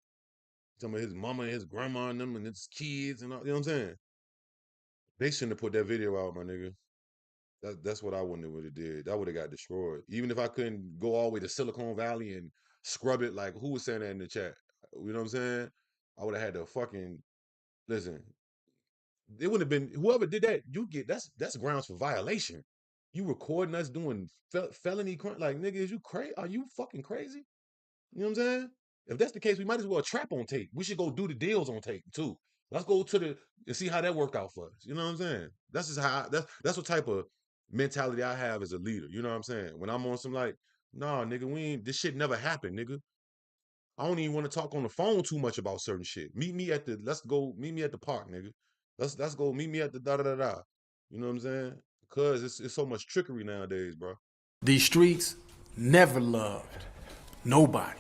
Talking about his mama and his grandma and them and his kids and all, you know what I'm saying? They shouldn't have put that video out, my nigga. That's what I wouldn't have did. That would have got destroyed. Even if I couldn't go all the way to Silicon Valley and scrub it, like who was saying that in the chat? You know what I'm saying? I would have had to fucking listen. It wouldn't have been whoever did that. You get that's grounds for violation. You recording us doing felony crime? Like nigga, is you crazy? Are you fucking crazy? You know what I'm saying? If that's the case, we might as well trap on tape. We should go do the deals on tape too. Let's go to the and see how that worked out for us. You know what I'm saying? That's just how that's what type of mentality I have as a leader. You know what I'm saying? When I'm on some like, nah, nigga, we ain't this shit never happened, nigga. I don't even want to talk on the phone too much about certain shit. Meet me at the let's go meet me at the park, nigga. Let's go meet me at the da da da da. You know what I'm saying? Because it's so much trickery nowadays, bro. These streets never loved nobody.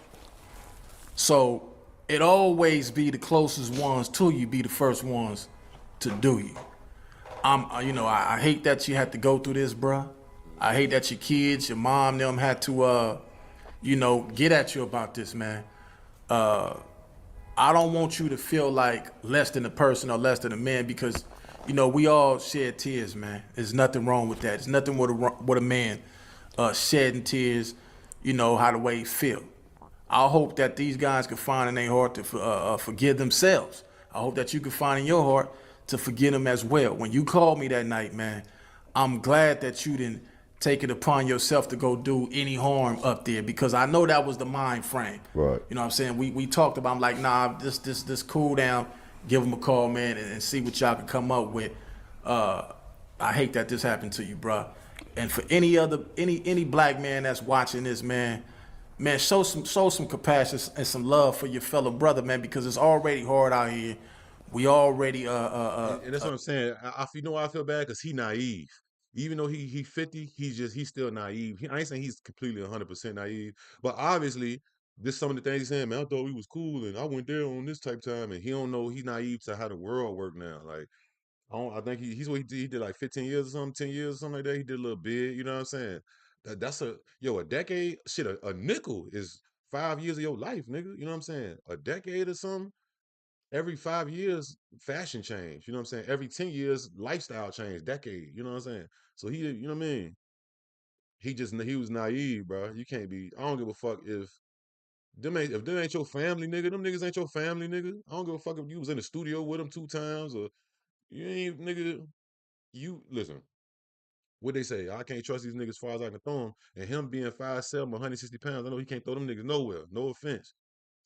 So it always be the closest ones to you be the first ones to do you. I hate that you had to go through this, bruh. I hate that your kids, your mom, them had to, get at you about this, man. I don't want you to feel like less than a person or less than a man because, we all shed tears, man. There's nothing wrong with that. There's nothing with a man shedding tears, how the way he feel. I hope that these guys can find in their heart to forgive themselves. I hope that you can find in your heart to forgive them as well. When you called me that night, man, I'm glad that you didn't take it upon yourself to go do any harm up there because I know that was the mind frame. Right. You know what I'm saying? We talked about, I'm like, nah, this cool down, give them a call, man, and see what y'all can come up with. I hate that this happened to you, bruh. And for any black man that's watching this, man, show some compassion and some love for your fellow brother, man, because it's already hard out here. We already And that's what I'm saying. You know why I feel bad? Because he naive. Even though he 50, he's still naive. I ain't saying he's completely 100% naive, but obviously this some of the things he's saying. Man, I thought we was cool, and I went there on this type of time, and he don't know he's naive to how the world work now. Like I think he's what he did like 15 years or something, 10 years or something like that. He did a little bit. You know what I'm saying? That's a decade. Shit, a nickel is 5 years of your life, nigga. You know what I'm saying? A decade or something every 5 years, fashion change. You know what I'm saying? Every 10 years, lifestyle change, decade. You know what I'm saying? So you know what I mean? He was naive, bro. You can't be. I don't give a fuck if them ain't your family, nigga. Them niggas ain't your family, nigga. I don't give a fuck if you was in the studio with them 2 times or you ain't, nigga. You listen. What they say? I can't trust these niggas as far as I can throw them. And him being 5'7", 160 pounds, I know he can't throw them niggas nowhere. No offense.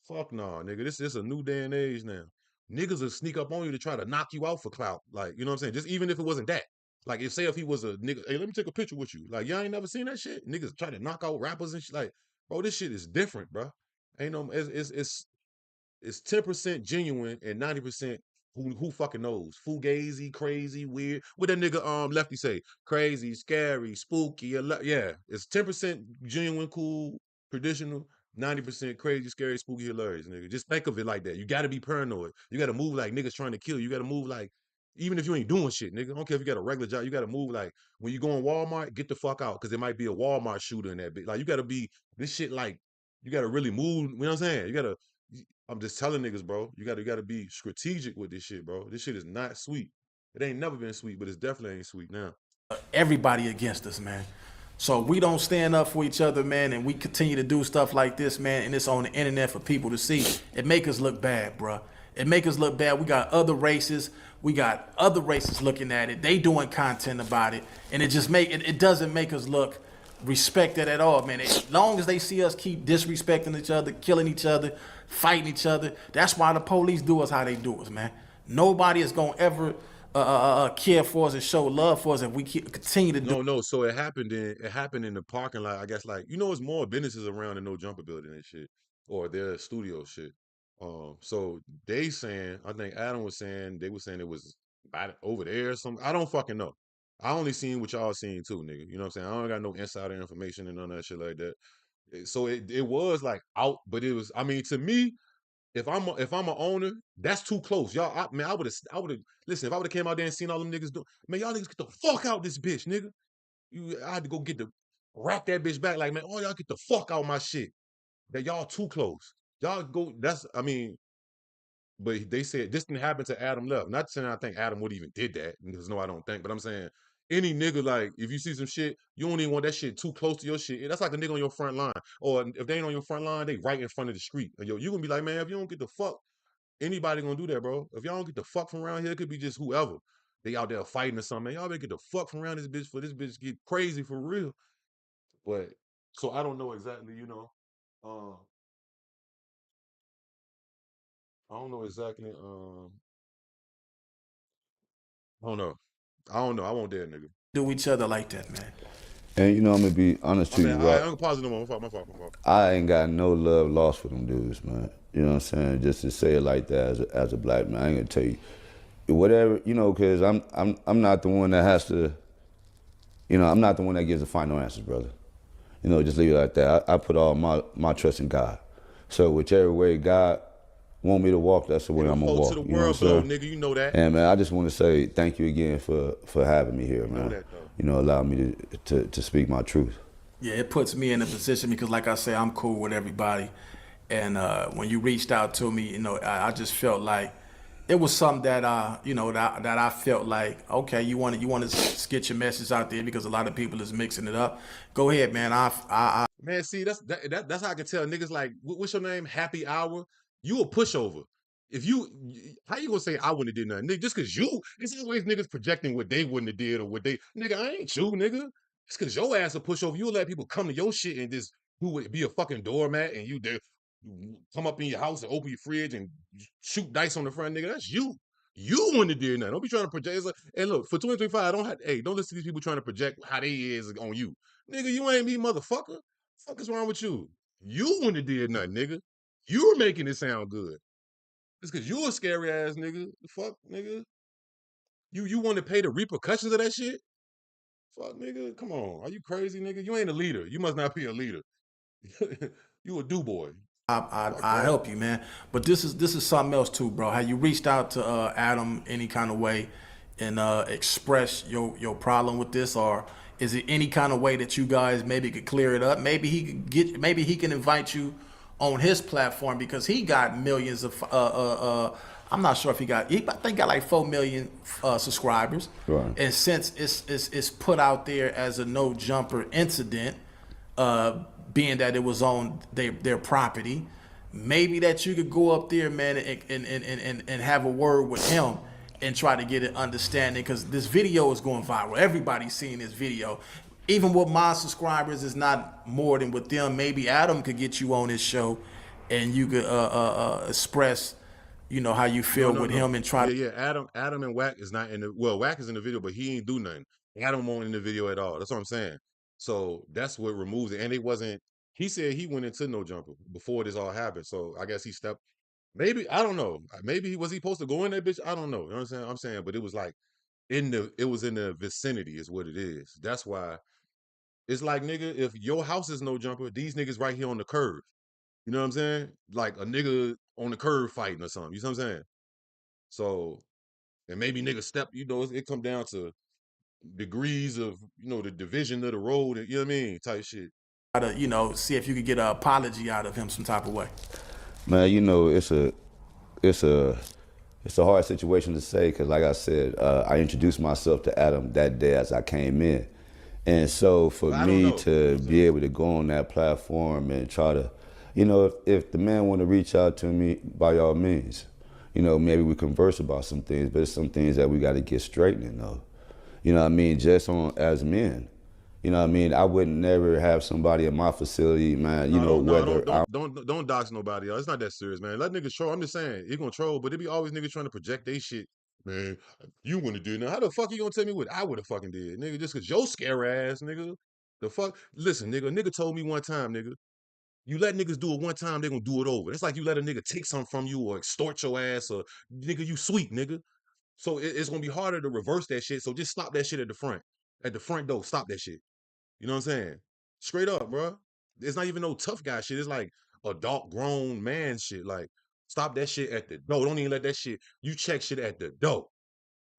Fuck nah, nigga. This is a new day and age now. Niggas will sneak up on you to try to knock you out for clout. Like, you know what I'm saying? Just even if it wasn't that. Like, if he was a nigga, hey, let me take a picture with you. Like, y'all ain't never seen that shit? Niggas try to knock out rappers and shit. Like, bro, this shit is different, bro. Ain't no, it's 10% genuine and 90% who fucking knows? Fugazi, crazy, weird. What that nigga Lefty say? Crazy, scary, spooky. Yeah, it's 10% genuine, cool, traditional. 90% crazy, scary, spooky, hilarious, nigga. Just think of it like that. You gotta be paranoid. You gotta move like niggas trying to kill you. You gotta move like, even if you ain't doing shit, nigga. I don't care if you got a regular job. You gotta move like, when you go in Walmart, get the fuck out, because there might be a Walmart shooter in that bitch. Like, you gotta be this shit. Like, you gotta really move. You know what I'm saying? You gotta. I'm just telling niggas, bro. You gotta be strategic with this shit, bro. This shit is not sweet. It ain't never been sweet, but it's definitely ain't sweet now. Everybody against us, man. So we don't stand up for each other, man, and we continue to do stuff like this, man, and it's on the internet for people to see. It make us look bad, bruh. It make us look bad. We got other races. We got other races looking at it. They doing content about it, and it doesn't make us look respected at all, man. As long as they see us keep disrespecting each other, killing each other, fighting each other, that's why the police do us how they do us, man. Nobody is gonna ever care for us and show love for us if we continue to do. No, no. So it happened in the parking lot. I guess, like, it's more businesses around the No Jumper building and shit, or their studio shit. So they saying, I think Adam was saying, they were saying it was over there or something. I don't fucking know. I only seen what y'all seen too, nigga. You know what I'm saying? I don't got no insider information and none of that shit like that. So it was like out, but it was. I mean, to me, if I'm a owner, that's too close. Y'all, man, I would have listen. If I would have came out there and seen all them niggas do, man, y'all niggas get the fuck out this bitch, nigga. I had to go get the wrap that bitch back. Like, man, oh, y'all get the fuck out my shit. That y'all too close. Y'all go. I mean, but they said this didn't happen to Adam Love. Not saying I think Adam would even did that. Because no, I don't think. But I'm saying any nigga, like, if you see some shit, you don't even want that shit too close to your shit. That's like a nigga on your front line. Or if they ain't on your front line, they right in front of the street. And you gonna be like, man, if you don't get the fuck, anybody gonna do that, bro. If y'all don't get the fuck from around here, it could be just whoever. They out there fighting or something. Man, y'all better get the fuck from around this bitch for this bitch get crazy for real. But so I don't know exactly, I don't know exactly. I don't know. I don't know. I won't dare, nigga. Do each other like that, man. And I'm gonna be honest My to you, bad. I Rock. ain't pause it no more. My fault. I ain't got no love lost for them dudes, man. You know what I'm saying? Just to say it like that as a black man, I ain't gonna tell you whatever, because I'm not the one that has to, I'm not the one that gives the final answers, brother. Just leave it like that. I put all my trust in God. So whichever way God want me to walk, that's the way Ain't no I'm gonna fault walk. to the You know what I'm world, though, saying? nigga. You know that. And man, I just want to say thank you again for having me here, You know man. that, though. Allow me to speak my truth. Yeah, it puts me in a position because, like I say, I'm cool with everybody. And when you reached out to me, I just felt like it was something that that I felt like, okay, you want to get your message out there because a lot of people is mixing it up. Go ahead, man. Man, see, that's how I can tell niggas, like, what's your name? Happy Hour. You a pushover. If how you gonna say I wouldn't have did nothing, nigga? Just cause it's always niggas projecting what they wouldn't have did or what they, nigga. I ain't you, nigga. It's cause your ass a pushover. You'll let people come to your shit and just be a fucking doormat, and you come up in your house and open your fridge and shoot dice on the front, nigga. That's you. You wouldn't have did nothing. Don't be trying to project. And look, for 2025, don't listen to these people trying to project how they is on you. Nigga, you ain't me, motherfucker. Fuck is wrong with you? You wouldn't have did nothing, nigga. You were making it sound good. It's cause you a scary ass nigga. The fuck, nigga. You want to pay the repercussions of that shit? Fuck, nigga. Come on. Are you crazy, nigga? You ain't a leader. You must not be a leader. You a do boy. Fuck I that. help you, man. But this is something else too, bro. Have you reached out to Adam any kind of way and express your problem with this, or is it any kind of way that you guys maybe could clear it up? Maybe he can invite you on his platform because he got millions of. I'm not sure if I think he got like 4 million subscribers, Right. and since it's put out there as a no jumper incident, being that it was on their property, maybe that you could go up there, man, and have a word with him and try to get an understanding because this video is going viral. Everybody's seeing this video. Even with my subscribers, it's not more than with them. Maybe Adam could get you on his show and you could express, how you No, feel no, with no. him and try Yeah, to. yeah. Adam and Wack is not in the Wack is in the video, but he ain't do nothing. Adam won't in the video at all. That's what I'm saying. So that's what removes it. And it wasn't, he said he went into no jumper before this all happened. So I guess he stepped, maybe, I don't know. Maybe was he supposed to go in that bitch? I don't know. You know what I'm saying? But it was like it was in the vicinity is what it is. That's why it's like, nigga, if your house is no jumper, these niggas right here on the curve. You know what I'm saying? Like a nigga on the curb fighting or something. You know what I'm saying? So, and maybe niggas step, it come down to degrees of, the division of the road, and you know what I mean? Type shit. To, see if you could get an apology out of him some type of way. Man, it's a it's a hard situation to say because, like I said, I introduced myself to Adam that day as I came in, and so for But I don't me know. to be able to go on that platform and try to, if the man want to reach out to me, by all means, maybe we converse about some things, but it's some things that we got to get straightening though. You know what I mean? Just on as men. You know what I mean? I would never have somebody in my facility, man, No, don't, no, whether don't, I'm don't dox nobody, y'all. It's not that serious, man. Let niggas troll. I'm just saying, he gonna troll, but it be always niggas trying to project they shit. Man, you wouldn't do it. Now, how the fuck you gonna tell me what I would have fucking did, nigga? Just cause your scare ass, nigga. The fuck? Listen, nigga. A nigga told me one time, nigga. You let niggas do it one time, they gonna do it over. It's like you let a nigga take something from you or extort your ass or nigga, you sweet, nigga. So it's gonna be harder to reverse that shit. So just stop that shit at the front. At the front door, stop that shit. You know what I'm saying? Straight up, bro. It's not even no tough guy shit. It's like adult grown man shit. Like, stop that shit at the door. Don't even let that shit. You check shit at the door.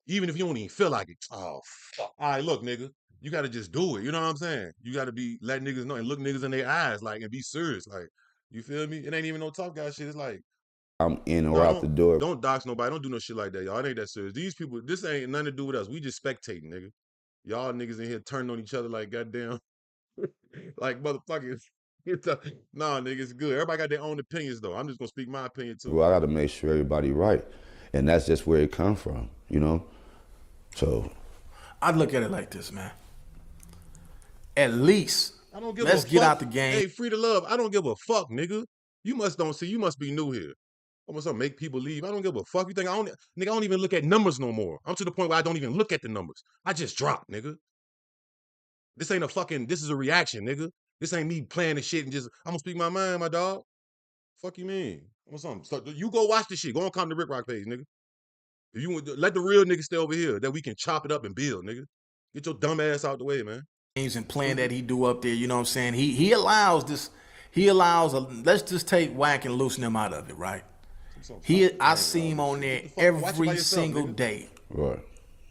Even if you don't even feel like it. Oh fuck. All right, look, nigga. You gotta just do it. You know what I'm saying? You gotta be letting niggas know and look niggas in their eyes, like, and be serious. Like, you feel me? It ain't even no tough guy shit. It's like, in or no, out the door. don't dox nobody. Don't do no shit like that, y'all. It ain't that serious. These people, this ain't nothing to do with us. We just spectating, nigga. Y'all niggas in here turning on each other like goddamn like motherfuckers. Nah, nigga, it's good. Everybody got their own opinions though. I'm just gonna speak my opinion too. Well, I got to make sure everybody right, and that's just where it come from. So I'd look at it like this, man. At least I don't give a let's get fuck. out the game. Hey, free to love. I don't give a fuck, nigga. You must don't see. You must be new here. Almost to make people leave. I don't give a fuck. You think I don't? Nigga, I don't even look at numbers no more. I'm to the point where I don't even look at the numbers. I just drop, nigga. This ain't a fucking. This is a reaction, nigga. This ain't me playing the shit and just. I'm gonna speak my mind, my dog. Fuck you mean? What's something? So you go watch the shit. Go on, come to Rick Rock page, nigga. If you let the real niggas stay over here, that we can chop it up and build, nigga. Get your dumb ass out the way, man. And playing that Stupid. he do up there, you know what I'm saying? He allows this. He allows. Let's just take Whack and loosen him out of it, right? Some fucking I gang see him violence on shit. there What the fuck? Watch it by every yourself, single nigga. day right.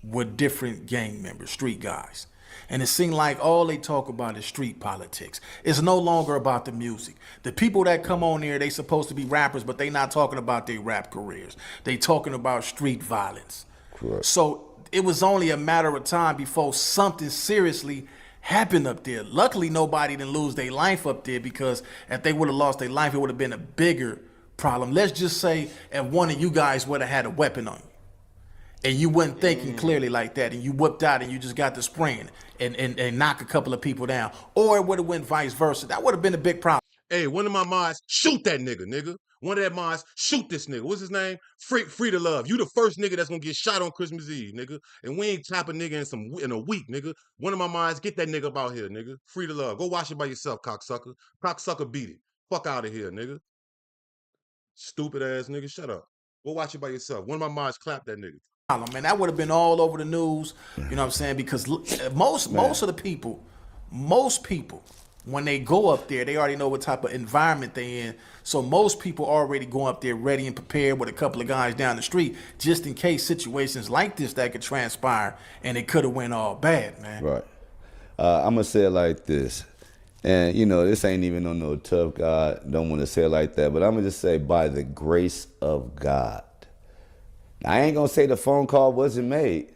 with different gang members, street guys. And it seems like all they talk about is street politics. It's no longer about the music. The people that come on there, they supposed to be rappers, but they not talking about their rap careers. They talking about street violence. Correct. So it was only a matter of time before something seriously happened up there. Luckily, nobody didn't lose their life up there, because if they would have lost their life, it would have been a bigger problem. Let's just say if one of you guys would have had a weapon on you, and you wasn't thinking clearly like that, and you whipped out and you just got to spraying and knock a couple of people down, or it would have went vice versa. That would have been a big problem. Hey, one of my mods, shoot that nigga. One of that mods, shoot this nigga. What's his name? Free to love. You the first nigga that's gonna get shot on Christmas Eve, nigga. And we ain't chopping nigga in a week, nigga. One of my mods, get that nigga up out here, nigga. Free to love. Go watch it by yourself, cocksucker. Cocksucker beat it. Fuck out of here, nigga. Stupid ass nigga. Shut up. Go watch it by yourself. One of my mods clap that nigga. Man, that would have been all over the news. You know what I'm saying? Because most of the people, most people, when they go up there, they already know what type of environment they in. So most people already go up there ready and prepared with a couple of guys down the street, just in case situations like this that could transpire, and it could have went all bad, man. Right. I'm gonna say it like this, and this ain't even on no tough guy. Don't want to say it like that, but I'm gonna just say by the grace of God. I ain't gonna say the phone call wasn't made,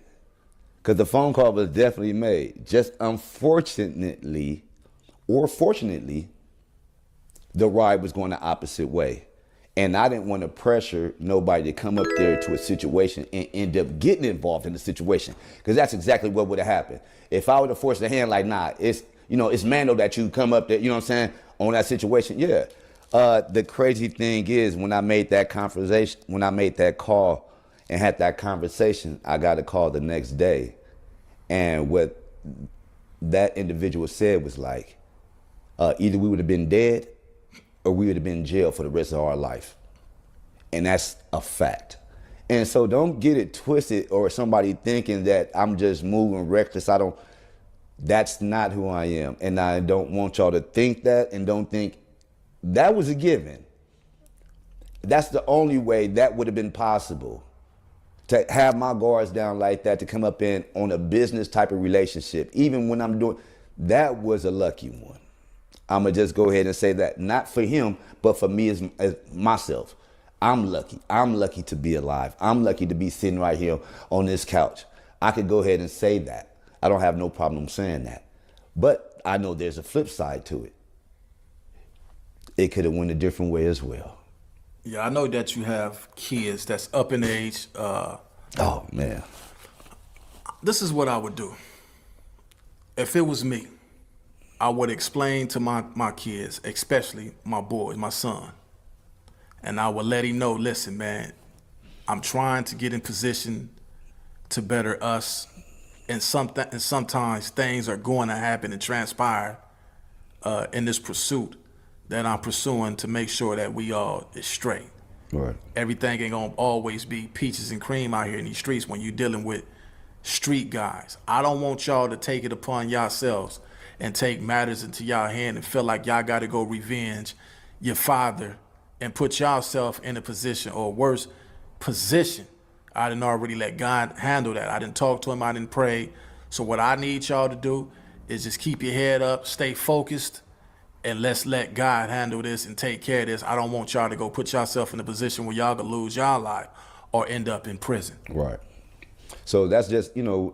because the phone call was definitely made. Just unfortunately, or fortunately, the ride was going the opposite way. And I didn't want to pressure nobody to come up there to a situation and end up getting involved in the situation, because that's exactly what would have happened. If I would have forced the hand, like, nah, it's Mando that you come up there, you know what I'm saying, on that situation, yeah. The crazy thing is, when I made that conversation, when I made that call and had that conversation, I got a call the next day. And what that individual said was like, either we would have been dead or we would have been in jail for the rest of our life. And that's a fact. And so don't get it twisted, or somebody thinking that I'm just moving reckless. That's not who I am. And I don't want y'all to think that, and don't think that was a given. That's the only way that would have been possible. To have my guards down like that, to come up in on a business type of relationship, even when I'm doing, that was a lucky one. I'm going to just go ahead and say that, not for him, but for me as myself. I'm lucky. I'm lucky to be alive. I'm lucky to be sitting right here on this couch. I could go ahead and say that. I don't have no problem saying that. But I know there's a flip side to it. It could have went a different way as well. Yeah, I know that you have kids that's up in age. Oh, man. This is what I would do. If it was me, I would explain to my kids, especially my boys, my son, and I would let him know, listen, man, I'm trying to get in position to better us, and sometimes things are going to happen and transpire in this pursuit that I'm pursuing to make sure that we all is straight. Right. Everything ain't gonna always be peaches and cream out here in these streets when you're dealing with street guys. I don't want y'all to take it upon yourselves and take matters into y'all hand and feel like y'all gotta go revenge your father and put yourself in a position, or worse position. I didn't already let God handle that. I didn't talk to him, I didn't pray. So what I need y'all to do is just keep your head up, stay focused, and let's let God handle this and take care of this. I don't want y'all to go put yourself in a position where y'all could lose y'all life or end up in prison. Right. So that's just,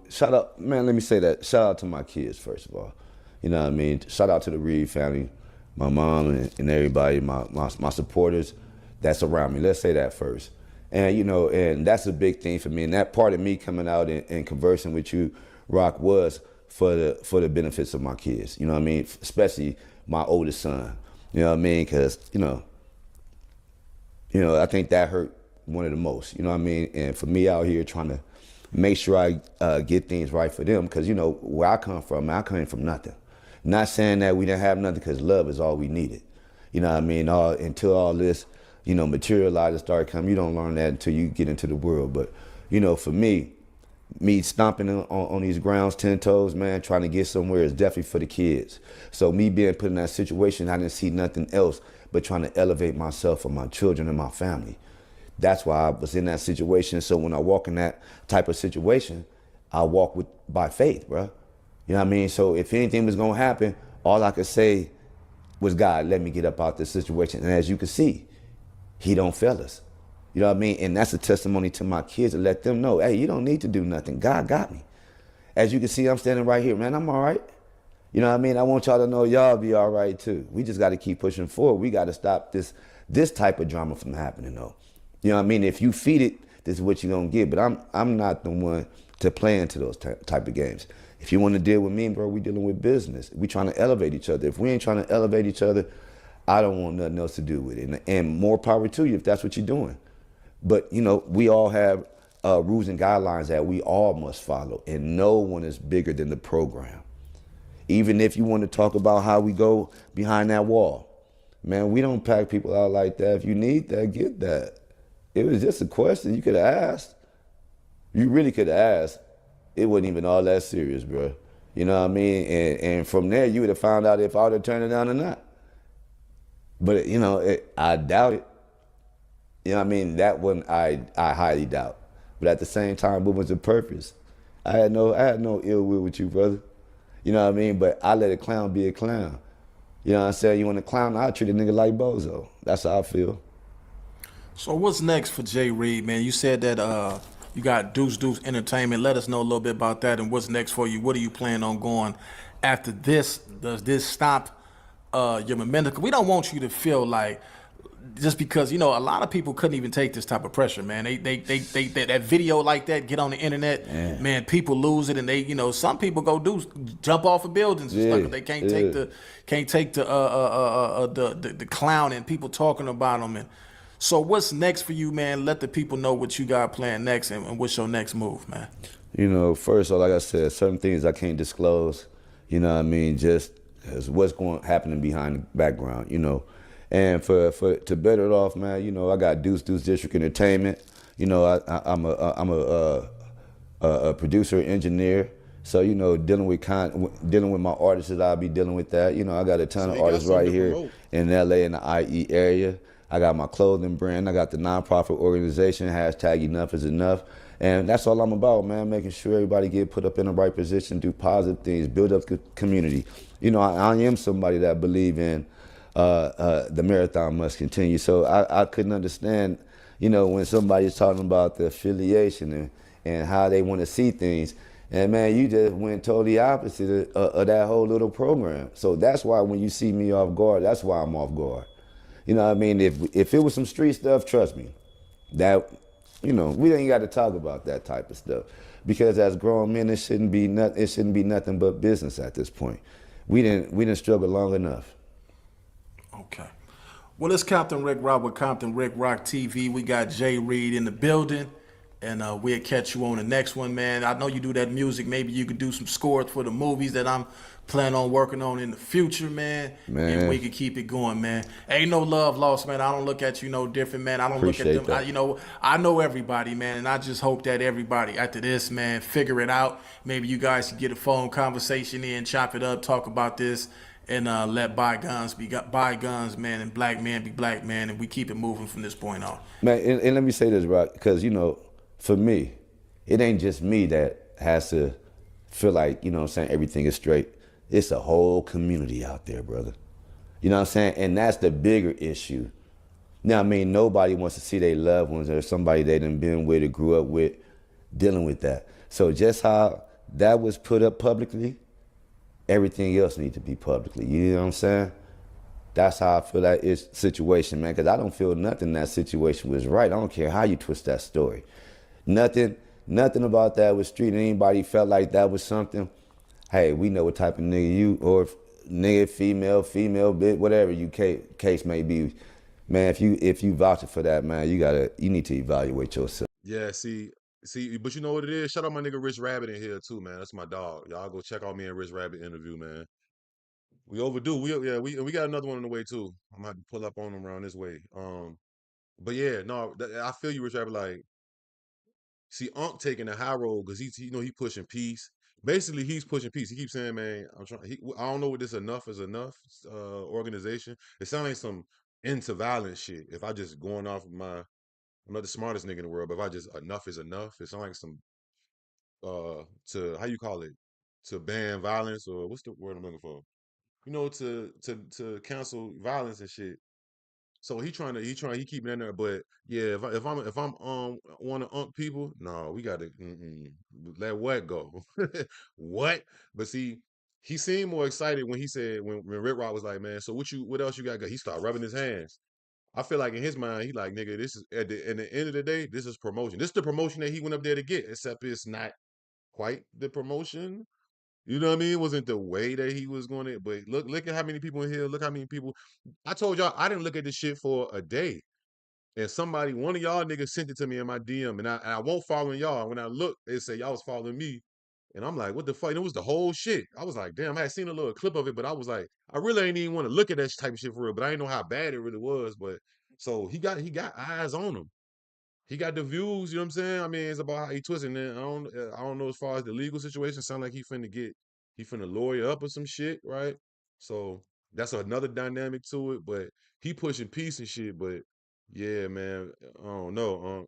shout out, man, let me say that. Shout out to my kids, first of all. You know what I mean? Shout out to the Reed family, my mom and everybody, my supporters that's around me. Let's say that first. And, and that's a big thing for me. And that part of me coming out and conversing with you, Rock, was for the benefits of my kids. You know what I mean? Especially my oldest son. You know what I mean? Because, I think that hurt one of the most. You know what I mean? And for me out here trying to make sure I get things right for them, because, where I come from, man, I came from nothing. Not saying that we didn't have nothing, because love is all we needed. You know what I mean? Until all this, materialize and start coming, you don't learn that until you get into the world. But, for me stomping on these grounds 10 toes, man, trying to get somewhere is definitely for the kids. So me being put in that situation, I didn't see nothing else but trying to elevate myself and my children and my family. That's why I was in that situation. So when I walk in that type of situation, I walk by faith, bro. You know what I mean? So if anything was gonna happen, all I could say was, God, let me get up out this situation. And as you can see, he don't fail us. You know what I mean? And that's a testimony to my kids, to let them know, hey, you don't need to do nothing. God got me. As you can see, I'm standing right here, man, I'm all right. You know what I mean? I want y'all to know y'all be all right too. We just got to keep pushing forward. We got to stop this type of drama from happening, though. You know what I mean? If you feed it, this is what you're going to get. But I'm not the one to play into those type of games. If you want to deal with me, bro, we dealing with business. We trying to elevate each other. If we ain't trying to elevate each other, I don't want nothing else to do with it. And more power to you if that's what you're doing. But, we all have rules and guidelines that we all must follow, and no one is bigger than the program. Even if you want to talk about how we go behind that wall, man, we don't pack people out like that. If you need that, get that. It was just a question you could have asked. You really could have asked. It wasn't even all that serious, bro. You know what I mean? And from there, you would have found out if I would have turned it down or not. But, I doubt it. You know what I mean? That one I highly doubt. But at the same time, what was the purpose? I had no ill will with you, brother. You know what I mean? But I let a clown be a clown. You know what I'm saying? You want a clown, I treat a nigga like Bozo. That's how I feel. So what's next for Jay Reed, man? You said that you got Deuce Entertainment. Let us know a little bit about that and what's next for you. What are you planning on going after this? Does this stop your momentum? 'Cause we don't want you to feel like, just because, a lot of people couldn't even take this type of pressure, man. They that video like that get on the internet, man, people lose it, and they, some people jump off of buildings and stuff. They can't take the clown and people talking about them. And so what's next for you, man? Let the people know what you got planned next, and what's your next move, man. First of all, like I said, certain things I can't disclose. You know what I mean? Just as what's happening behind the background, And for to better it off, man, I got Deuce District Entertainment. I'm a producer, engineer, So dealing with my artists, I'll be dealing with that. I got a ton So of he got artists something right to here promote. in LA in the IE area. I got my clothing brand. I got the nonprofit organization hashtag Enough is Enough, and that's all I'm about, man. Making sure everybody get put up in the right position, do positive things, build up the community. I am somebody that believe in the marathon must continue. So I couldn't understand, when somebody's talking about the affiliation and how they want to see things. And man, you just went totally opposite of that whole little program. So that's why when you see me off guard, that's why I'm off guard. You know what I mean? If it was some street stuff, trust me, that we ain't got to talk about that type of stuff because as grown men, it shouldn't be nothing but business at this point. We didn't struggle long enough. Okay. Well, it's Compton Rick Rock with Compton Rick Rock TV. We got Jay Reed in the building, and we'll catch you on the next one, man. I know you do that music. Maybe you could do some scores for the movies that I'm planning on working on in the future, man. And we Man, can keep it going, man. Ain't no love lost, man. I don't look at you no different, man. I don't look at appreciate them. that. I know everybody, man, and I just hope that everybody after this, man, figure it out. Maybe you guys can get a phone conversation in, chop it up, talk about this and let bygones be bygones, man, and black man be black man, and we keep it moving from this point on. Man, and let me say this, right? Because, for me, it ain't just me that has to feel like, what I'm saying, everything is straight. It's a whole community out there, brother. You know what I'm saying? And that's the bigger issue. Now, I mean, nobody wants to see their loved ones or somebody they done been with or grew up with dealing with that. So just how that was put up publicly, everything else needs to be publicly. You know what I'm saying? That's how I feel that is situation, man. Because I don't feel nothing in that situation was right. I don't care how you twist that story. Nothing, nothing about that was street. Anybody felt like that was something. Hey, we know what type of nigga you or nigga, female, bit, whatever you case may be. Man, if you vouching for that, man, you need to evaluate yourself. Yeah, see, but you know what it is? Shout out my nigga Rich Rabbit in here too, man. That's my dog. Y'all go check out me and Rich Rabbit interview, man. We overdue. We got another one on the way too. I'm gonna have to pull up on him around this way. But yeah, no, I feel you, Rich Rabbit. Like, see, Unc taking the high road because he pushing peace. Basically, he's pushing peace. He keeps saying, "Man, I'm trying." I don't know what this enough is enough organization. It sounds like some into violence shit. If I just going off of I'm not the smartest nigga in the world, but if I just enough is enough, it sounds like some to how you call it to ban violence or what's the word I'm looking for? To cancel violence and shit. So he keeping in there, but yeah, if I'm want to unk people, no, we got to let what go, what? But see, he seemed more excited when he said when Rick Rock was like, man, so what else you got? He started rubbing his hands. I feel like in his mind, he like, nigga, this is at the end of the day, this is promotion. This is the promotion that he went up there to get, except it's not quite the promotion. You know what I mean? It wasn't the way that he was going to, but look at how many people in here. Look how many people. I told y'all I didn't look at this shit for a day. And one of y'all niggas sent it to me in my DM, and I won't follow y'all. When I looked, they say y'all was following me. And I'm like, what the fuck? And it was the whole shit. I was like, damn, I had seen a little clip of it, but I was like, I really ain't even want to look at that type of shit for real. But I didn't know how bad it really was. But so he got eyes on him. He got the views, you know what I'm saying? I mean, it's about how he twisting it. I don't know as far as the legal situation. Sound like he finna lawyer up or some shit, right? So that's another dynamic to it. But he pushing peace and shit. But yeah, man, I don't know.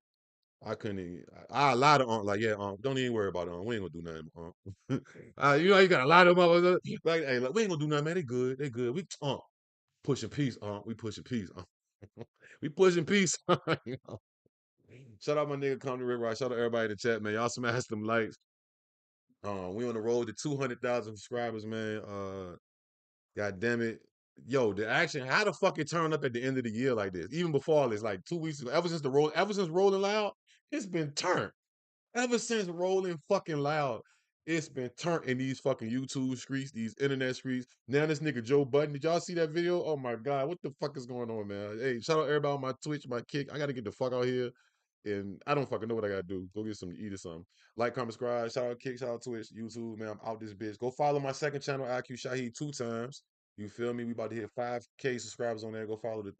I couldn't. I lie to like, yeah, don't even worry about it. We ain't gonna do nothing. You got a lot of motherfuckers like, hey, like, we ain't gonna do nothing, man. They good. We pushing peace. We pushing peace. We pushing peace. Shout out my nigga Compton Rick Rock. Shout out everybody in the chat, man. Y'all smash them likes. We on the road to 200,000 subscribers, man. God damn it. Yo, the action, how the fuck it turned up at the end of the year like this? Even before all this, like 2 weeks ago, ever since Rolling Loud, it's been turned. Ever since Rolling fucking Loud, it's been turned in these fucking YouTube streets, these internet streets. Now this nigga Joe Budden, did y'all see that video? Oh my God, what the fuck is going on, man? Hey, shout out everybody on my Twitch, my Kick. I gotta get the fuck out here. And I don't fucking know what I gotta do. Go get something to eat or something. Like, comment, subscribe. Shout out Kick, shout out Twitch, YouTube, man. I'm out this bitch. Go follow my second channel, EyeQ Shahid, 2 times. You feel me? We about to hit 5K subscribers on there. Go follow the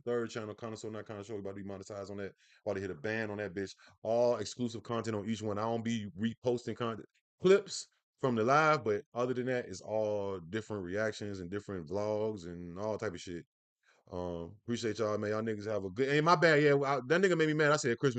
third channel, Connoisseur Not Connoisseur. We about to be monetized on that. About to hit a ban on that bitch. All exclusive content on each one. I don't be reposting content clips. from the live, but other than that, it's all different reactions and different vlogs and all type of shit. Appreciate y'all, man. Y'all niggas have a good. Hey, my bad. Yeah, that nigga made me mad. I said Christmas